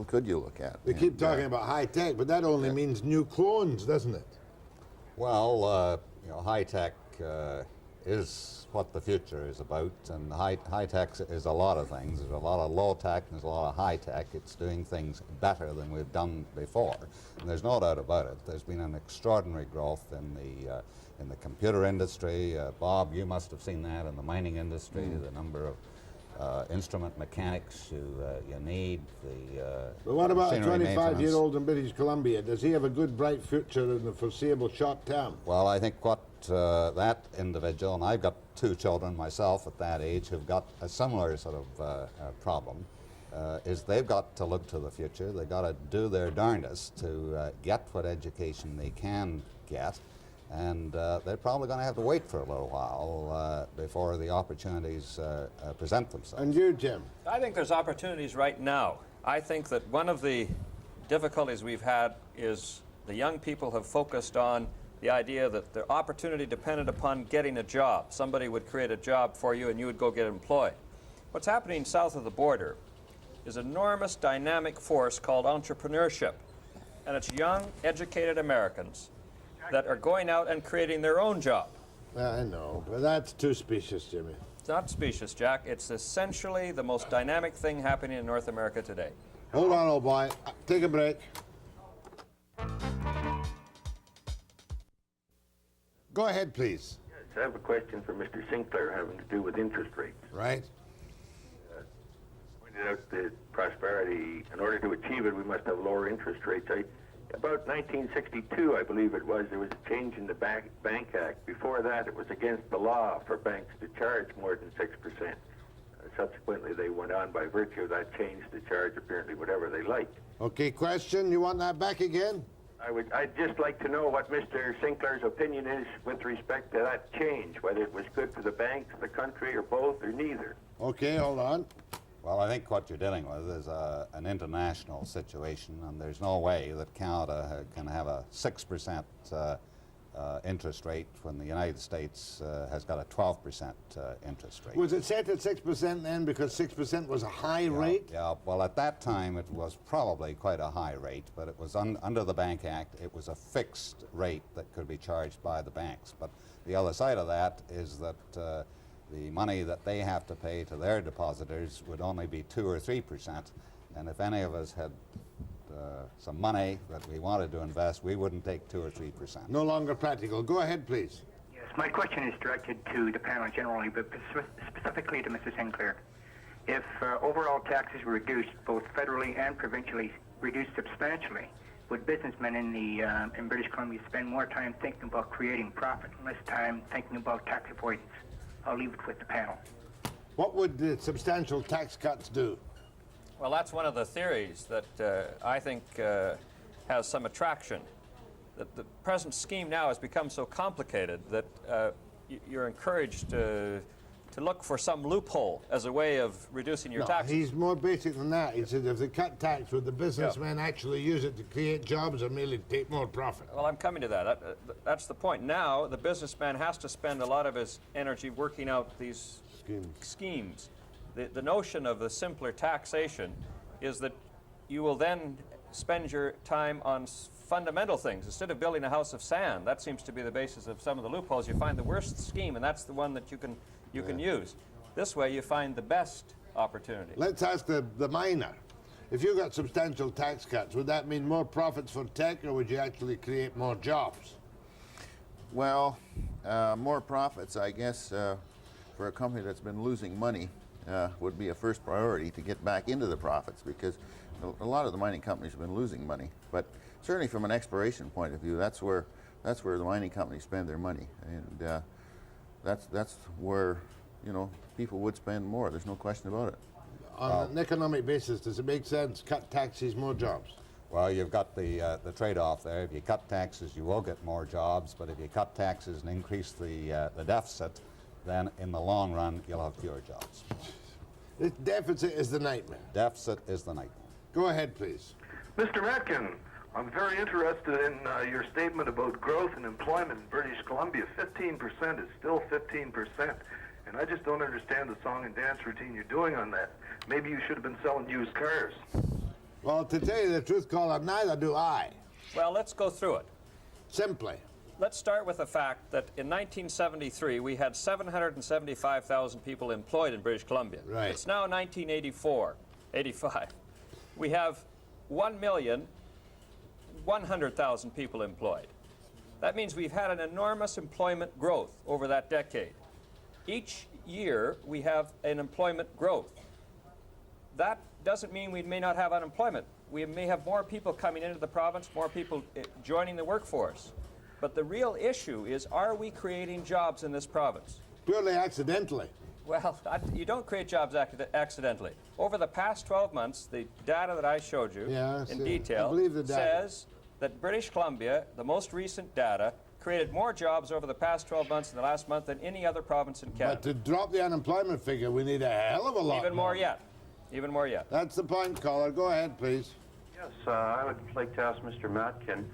could you look at? They keep talking about high tech, but that only means new clones, doesn't it? Well, you know, high tech is what the future is about, and high tech is a lot of things. There's a lot of low tech and there's a lot of high tech. It's doing things better than we've done before, and there's no doubt about it. There's been an extraordinary growth in the computer industry. Bob, you must have seen that in the mining industry. The number of instrument mechanics you need. But what about a machinery 25-year-old in British Columbia? Does he have a good, bright future in the foreseeable short term? Well, I think what that individual, and I've got two children myself at that age who've got a similar sort of problem, is they've got to look to the future. They've got to do their darndest to get what education they can get, and they're probably going to have to wait for a little while before the opportunities present themselves. And you, Jim? I think there's opportunities right now. I think that one of the difficulties we've had is the young people have focused on the idea that the opportunity depended upon getting a job. Somebody would create a job for you and you would go get employed. What's happening south of the border is an enormous dynamic force called entrepreneurship. And it's young, educated Americans that are going out and creating their own job. I know, but that's too specious, Jimmy. It's not specious, Jack. It's essentially the most dynamic thing happening in North America today. Hold on, old boy. Take a break. Go ahead, please. Yes, I have a question for Mr. Sinclair having to do with interest rates. Right. Pointed out that prosperity, in order to achieve it, we must have lower interest rates. About 1962, I believe it was, there was a change in the Bank Act. Before that, it was against the law for banks to charge more than 6%. Subsequently, they went on by virtue of that change to charge apparently whatever they liked. Okay, question. You want that back again? I'd just like to know what Mr. Sinclair's opinion is with respect to that change, whether it was good for the banks, the country, or both, or neither. Okay, hold on. Well, I think what you're dealing with is an international situation, and there's no way that Canada can have a 6% interest rate when the United States has got a 12% interest rate. Was it set at 6% then because 6% was a high rate? Yeah, well, at that time it was probably quite a high rate, but it was under the Bank Act, it was a fixed rate that could be charged by the banks. But the other side of that is that the money that they have to pay to their depositors would only be 2 or 3%, and if any of us had some money that we wanted to invest, we wouldn't take 2 or 3%. No longer practical. Go ahead, please. Yes, my question is directed to the panel generally, but specifically to Mr. Sinclair. If overall taxes were reduced, both federally and provincially, reduced substantially, would businessmen in British Columbia spend more time thinking about creating profit and less time thinking about tax avoidance? I'll leave it with the panel. What would the substantial tax cuts do? Well, that's one of the theories that I think has some attraction. That the present scheme now has become so complicated that you're encouraged to to look for some loophole as a way of reducing your No, taxes. he's more basic than that. He said if they cut tax, would the businessmen actually use it to create jobs or merely take more profit? Well, I'm coming to that. That's the point. Now, the businessman has to spend a lot of his energy working out these schemes. The notion of the simpler taxation is that you will then spend your time on fundamental things instead of building a house of sand. That seems to be the basis of some of the loopholes. You find the worst scheme, and that's the one that you can use. This way, you find the best opportunity. Let's ask the miner. If you got substantial tax cuts, would that mean more profits for Teck, or would you actually create more jobs? Well, more profits, I guess, for a company that's been losing money would be a first priority to get back into the profits, because a lot of the mining companies have been losing money. But certainly from an exploration point of view, that's where the mining companies spend their money, and that's where, you know, people would spend more. There's no question about it. On an economic basis, does it make sense? Cut taxes, more jobs. Well, you've got the trade-off there. If you cut taxes, you will get more jobs, but if you cut taxes and increase the deficit, then in the long run, you'll have fewer jobs. This deficit is the nightmare. Deficit is the nightmare. Go ahead, please. Mr. Matkin, I'm very interested in your statement about growth and employment in British Columbia. 15% is still 15%, and I just don't understand the song and dance routine you're doing on that. Maybe you should have been selling used cars. Well, to tell you the truth, caller, neither do I. Well, let's go through it. Simply. Let's start with the fact that in 1973, we had 775,000 people employed in British Columbia. Right. It's now 85. We have 1,100,000 people employed. That means we've had an enormous employment growth over that decade. Each year, we have an employment growth. That doesn't mean we may not have unemployment. We may have more people coming into the province, more people joining the workforce. But the real issue is, are we creating jobs in this province? Purely accidentally. Well, you don't create jobs accidentally. Over the past 12 months, the data that I showed you in detail says that British Columbia, the most recent data, created more jobs over the past 12 months in the last month than any other province in Canada. But to drop the unemployment figure, we need a hell of a lot Even more yet. Even more yet. That's the point, caller. Go ahead, please. Yes, I would like to ask Mr. Matkin,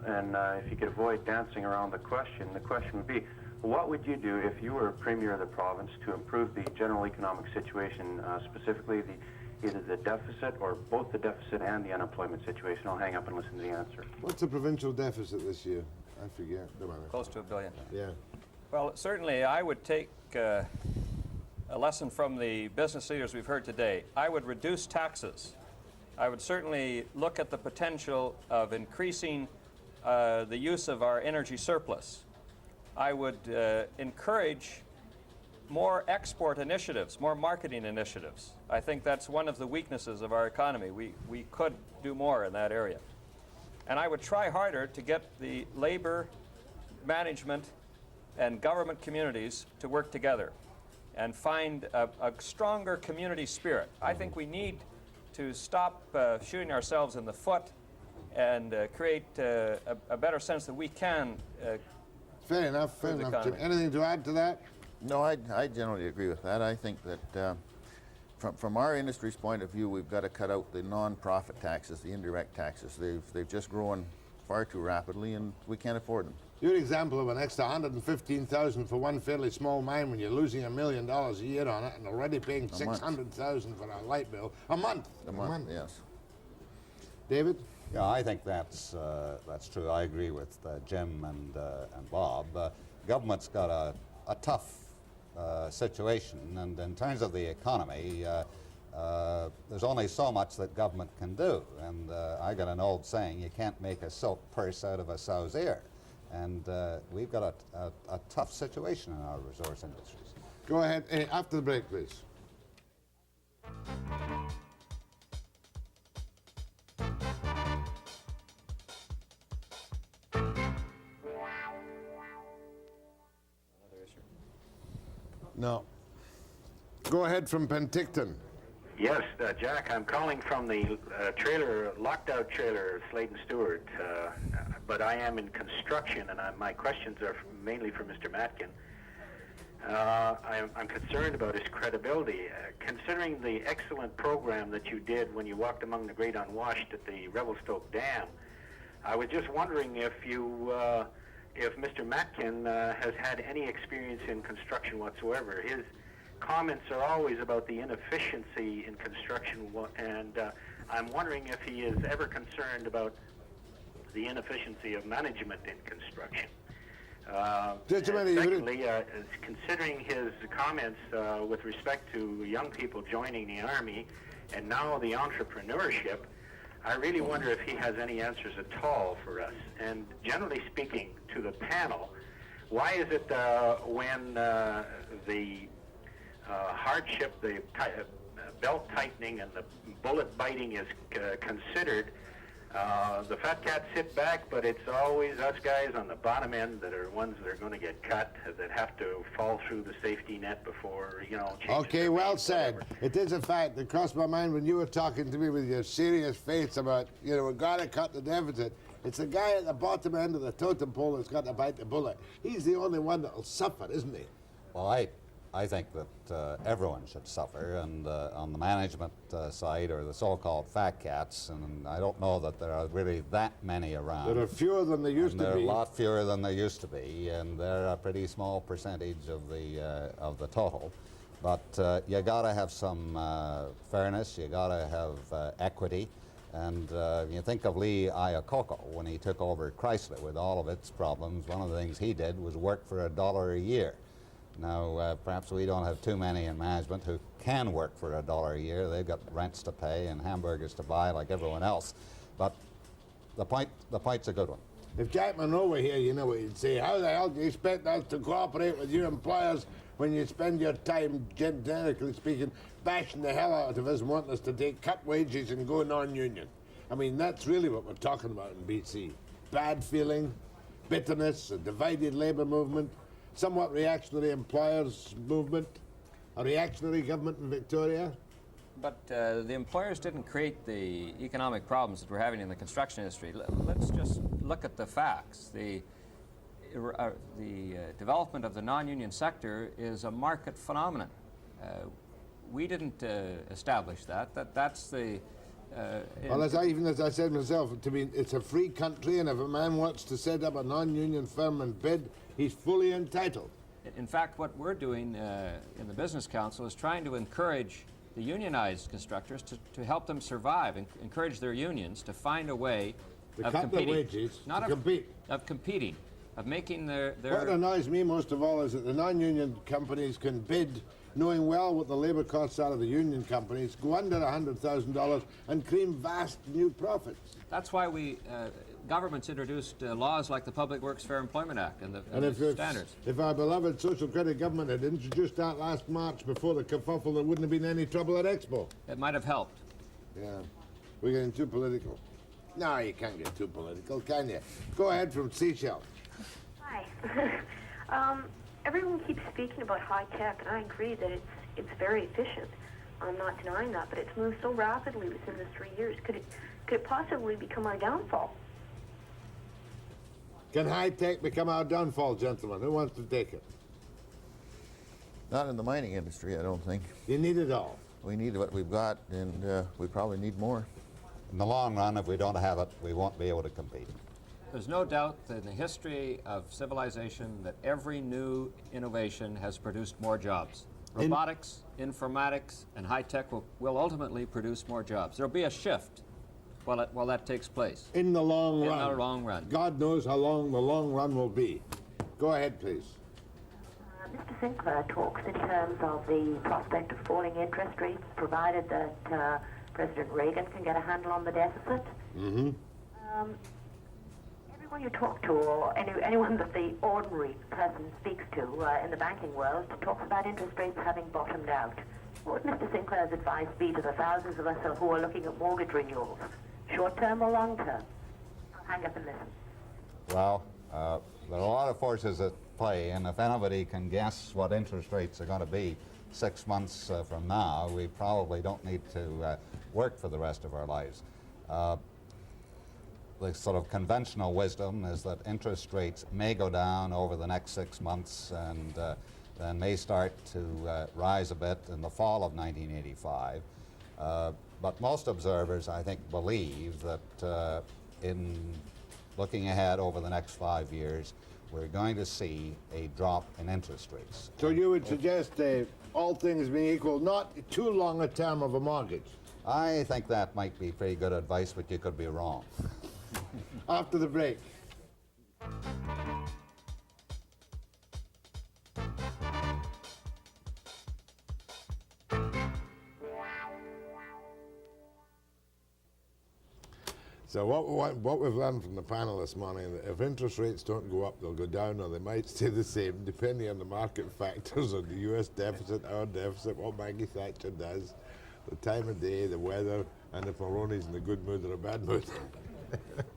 and if you could avoid dancing around the question would be, what would you do if you were Premier of the province to improve the general economic situation, specifically either the deficit or both the deficit and the unemployment situation? I'll hang up and listen to the answer. What's the provincial deficit this year? I forget. Close to $1 billion. Yeah. Well, certainly I would take a lesson from the business leaders we've heard today. I would reduce taxes. I would certainly look at the potential of increasing the use of our energy surplus. I would encourage more export initiatives, more marketing initiatives. I think that's one of the weaknesses of our economy. We could do more in that area. And I would try harder to get the labor, management, and government communities to work together and find a stronger community spirit. I think we need to stop shooting ourselves in the foot and create a better sense that we can Fair enough, fair enough. Jim. Anything to add to that? No, I generally agree with that. I think that from our industry's point of view, we've got to cut out the non-profit taxes, the indirect taxes. They've just grown far too rapidly, and we can't afford them. Your example of an extra $115,000 for one fairly small mine when you're losing $1 million a year on it and already paying $600,000 for a light bill a month. A month, yes. David? Yeah, I think that's true. I agree with Jim and Bob. Government's got a tough situation, and in terms of the economy, there's only so much that government can do. And I got an old saying: you can't make a silk purse out of a sow's ear. And we've got a tough situation in our resource industries. Go ahead. After the break, please. No. Go ahead from Penticton. Yes, Jack, I'm calling from the locked-out trailer, Slade & Stewart, but I am in construction, and my questions are mainly for Mr. Matkin. I'm concerned about his credibility. Considering the excellent program that you did when you walked among the great unwashed at the Revelstoke Dam, I was just wondering if Mr. Matkin has had any experience in construction whatsoever. His comments are always about the inefficiency in construction, and I'm wondering if he is ever concerned about the inefficiency of management in construction. Secondly, considering his comments with respect to young people joining the Army and now the entrepreneurship, I really wonder if he has any answers at all for us. And generally speaking, to the panel, why is it when the hardship, the belt tightening and the bullet biting is considered, the fat cats sit back, but it's always us guys on the bottom end that are ones that are going to get cut, that have to fall through the safety net before, Okay, well said. It is a fact that crossed my mind when you were talking to me with your serious face about, we've got to cut the deficit. It's the guy at the bottom end of the totem pole that's got to bite the bullet. He's the only one that'll suffer, isn't he? Well, I think that everyone should suffer, and on the management side, or the so-called fat cats, and I don't know that there are really that many around. There are fewer than there used to be. There are a lot fewer than there used to be, and they're a pretty small percentage of the total. But you got to have some fairness. You got to have equity. And you think of Lee Iacocca when he took over Chrysler with all of its problems. One of the things he did was work for $1 a year. Now, perhaps we don't have too many in management who can work for $1 a year. They've got rents to pay and hamburgers to buy like everyone else. But the point's a good one. If Jackman were here, you know what he'd say. How the hell do you expect us to cooperate with your employers when you spend your time, generically speaking, bashing the hell out of us and wanting us to take cut wages and go non-union? I mean, that's really what we're talking about in BC. Bad feeling, bitterness, a divided labour movement, somewhat reactionary employers movement, a reactionary government in Victoria. But the employers didn't create the economic problems that we're having in the construction industry. Let's just look at the facts. The development of the non-union sector is a market phenomenon. We didn't establish that. That's the... well, as I said myself, to me, it's a free country, and if a man wants to set up a non-union firm and bid, he's fully entitled. In fact, what we're doing in the Business Council is trying to encourage the unionized constructors to help them survive, and encourage their unions to find a way to of cut competing. Their wages, not to compete. Of competing, of making their... What annoys me most of all is that the non-union companies can bid knowing well what the labour costs are of the union companies, go under $100,000 and cream vast new profits. That's why we... governments introduced laws like the Public Works Fair Employment Act and the standards. If our beloved social credit government had introduced that last March before the kerfuffle, there wouldn't have been any trouble at Expo. It might have helped. Yeah. We're getting too political. No, you can't get too political, can you? Go ahead from Seychelles. Hi. Everyone keeps speaking about high tech, and I agree that it's very efficient. I'm not denying that, but it's moved so rapidly within the 3 years. Could it possibly become our downfall? Can high-tech become our downfall, gentlemen? Who wants to take it? Not in the mining industry, I don't think. You need it all. We need what we've got, and we probably need more. In the long run, if we don't have it, we won't be able to compete. There's no doubt that in the history of civilization that every new innovation has produced more jobs. Robotics, informatics, and high-tech will ultimately produce more jobs. There'll be a shift while that takes place. In the long run. In the long run. God knows how long the long run will be. Go ahead, please. Mr. Sinclair talks in terms of the prospect of falling interest rates, provided that President Reagan can get a handle on the deficit. Mm-hmm. Everyone you talk to, or anyone that the ordinary person speaks to in the banking world, talks about interest rates having bottomed out. What would Mr. Sinclair's advice be to the thousands of us who are looking at mortgage renewals? Short-term or long-term? I'll hang up and listen. Well, there are a lot of forces at play, and if anybody can guess what interest rates are going to be 6 months from now, we probably don't need to work for the rest of our lives. The sort of conventional wisdom is that interest rates may go down over the next 6 months, and then may start to rise a bit in the fall of 1985. But most observers, I think, believe that in looking ahead over the next 5 years, we're going to see a drop in interest rates. So you would suggest, all things being equal, not too long a term of a mortgage? I think that might be pretty good advice, but you could be wrong. After the break. So what we've learned from the panel this morning, that if interest rates don't go up, they'll go down, or they might stay the same, depending on the market factors, on the US deficit, our deficit, what Maggie Thatcher does, the time of day, the weather, and if Mulroney's in a good mood or a bad mood.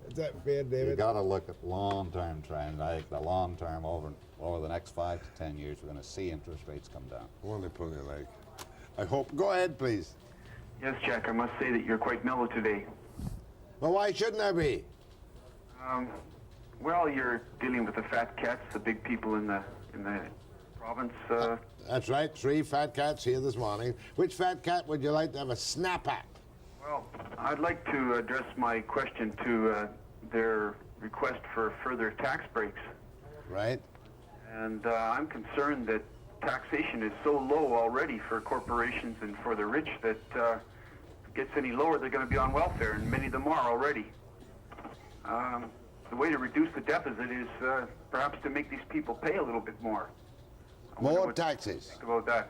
Is that fair, David? You've got to look at long-term trends. I think the long-term, over the next 5 to 10 years, we're going to see interest rates come down. Only pony like. I hope. Go ahead, please. Yes, Jack, I must say that you're quite mellow today. Well, why shouldn't I be? Well, you're dealing with the fat cats, the big people in the province. That's right, 3 fat cats here this morning. Which fat cat would you like to have a snap at? Well, I'd like to address my question to their request for further tax breaks. Right. And I'm concerned that taxation is so low already for corporations and for the rich that if it gets any lower, they're going to be on welfare, and many of them are already. The way to reduce the deficit is perhaps to make these people pay a little bit more. More taxes. Think about that.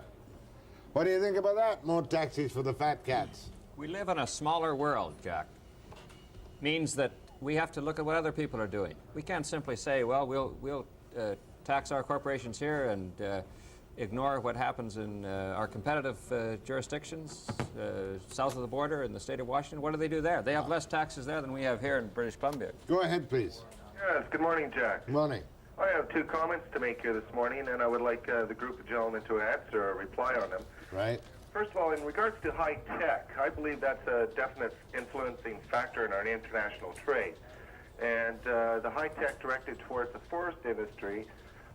What do you think about that? More taxes for the fat cats. We live in a smaller world, Jack. Means that we have to look at what other people are doing. We can't simply say, well, we'll tax our corporations here and ignore what happens in our competitive jurisdictions south of the border in the state of Washington. What do they do there? They have less taxes there than we have here in British Columbia. Go ahead, please. Yes, good morning, Jack. Good morning. I have 2 comments to make here this morning, and I would like the group of gentlemen to answer or reply on them. Right. First of all, in regards to high tech, I believe that's a definite influencing factor in our international trade. And the high tech directed towards the forest industry,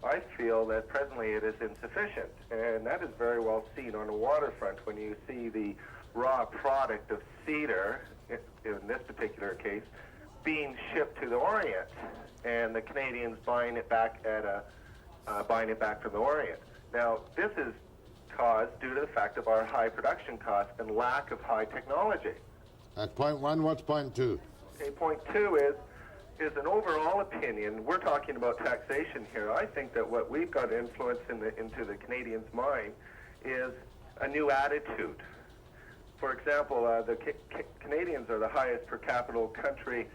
I feel that presently it is insufficient. And that is very well seen on the waterfront when you see the raw product of cedar, in this particular case, being shipped to the Orient, and the Canadians buying it back from the Orient. Now, this is caused due to the fact of our high production costs and lack of high technology. That's point 1. What's point 2? Okay, point 2 is an overall opinion. We're talking about taxation here. I think that what we've got to influence into the Canadians' mind is a new attitude. For example, the Canadians are the highest per capita country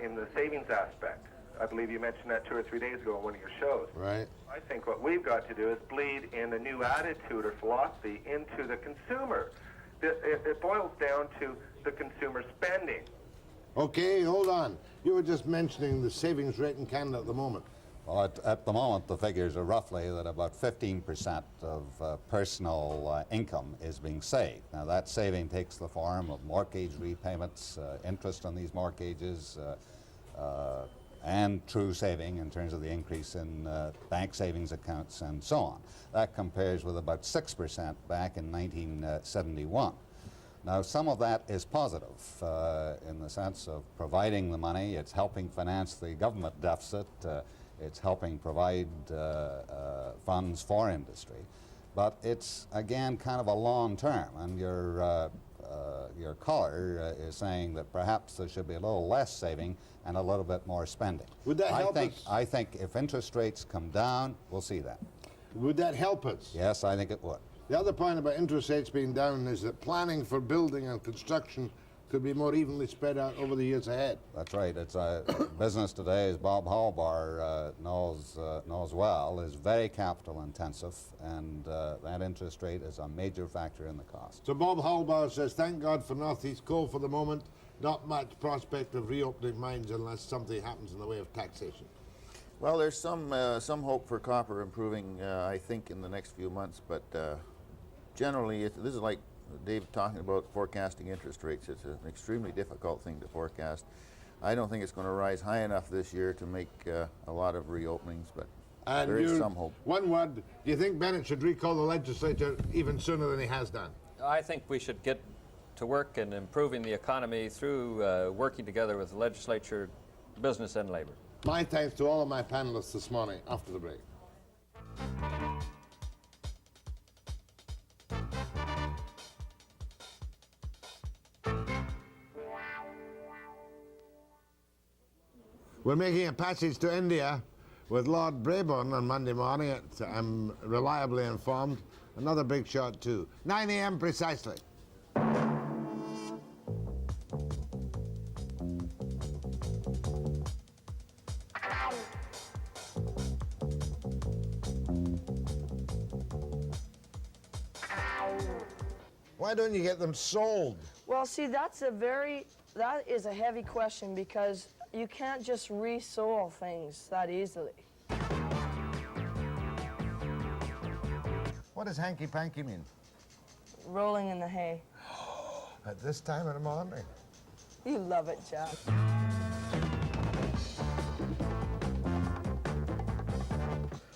in the savings aspect. I believe you mentioned that 2 or 3 days ago on one of your shows. Right. I think what we've got to do is bleed in a new attitude or philosophy into the consumer. It boils down to the consumer spending. Okay, hold on. You were just mentioning the savings rate in Canada at the moment. Well, at the moment, the figures are roughly that about 15% of personal income is being saved. Now, that saving takes the form of mortgage repayments, interest on these mortgages, and true saving in terms of the increase in bank savings accounts and so on. That compares with about 6% back in 1971. Now, some of that is positive in the sense of providing the money. It's helping finance the government deficit. It's helping provide funds for industry. But it's, again, kind of a long term. And your caller is saying that perhaps there should be a little less saving and a little bit more spending. Would that help us? I think if interest rates come down, we'll see that. Would that help us? Yes, I think it would. The other point about interest rates being down is that planning for building and construction could be more evenly spread out over the years ahead. That's right. It's business today, as Bob Hallbauer knows well, is very capital intensive, and that interest rate is a major factor in the cost. So Bob Hallbauer says, thank God for Northeast Coal for the moment. Not much prospect of reopening mines unless something happens in the way of taxation. Well, there's some hope for copper improving, I think, in the next few months, but generally, this is like Dave talking about forecasting interest rates. It's an extremely difficult thing to forecast. I don't think it's going to rise high enough this year to make a lot of reopenings, but And there is some hope. One word, do you think Bennett should recall the legislature even sooner than he has done? I think we should get to work in improving the economy through working together with the legislature, business and labor. My thanks to all of my panelists this morning after the break. We're making a passage to India with Lord Brabourne on Monday morning, I'm reliably informed. Another big shot too. 9 a.m. precisely. Why don't you get them sold? Well, see, that is a heavy question because you can't just resole things that easily. What does hanky-panky mean? Rolling in the hay. At this time of the morning. You love it, Jack.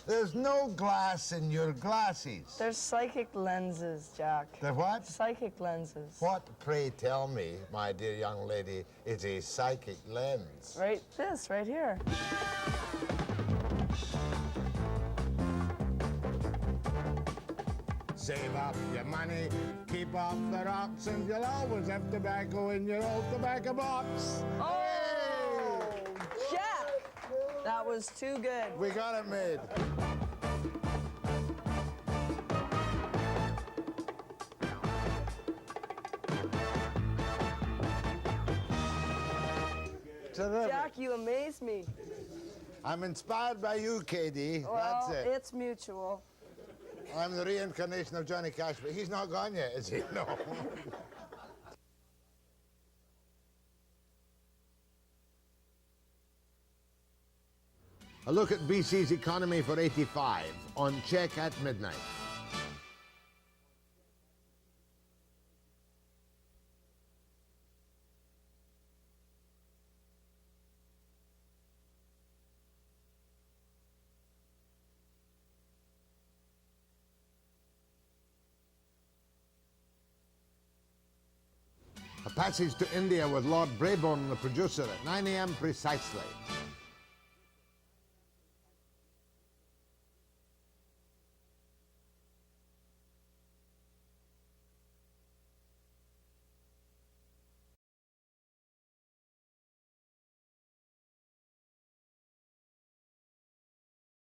There's no glass in your glasses. There's psychic lenses, Jack. The what? Psychic lenses. What, pray tell me, my dear young lady, is a psychic lens? Right here. Save up your money, keep off the rocks, and you'll always have tobacco in your old tobacco box. Oh, Jack! That was too good. We got it made. Terrific. Jack, you amaze me. I'm inspired by you, KD. Well, That's it. It's mutual. I'm the reincarnation of Johnny Cash, but he's not gone yet, is he? No. A look at BC's economy for '85 on Check at Midnight. A passage to India with Lord Brabourne, the producer, at 9 a.m. precisely.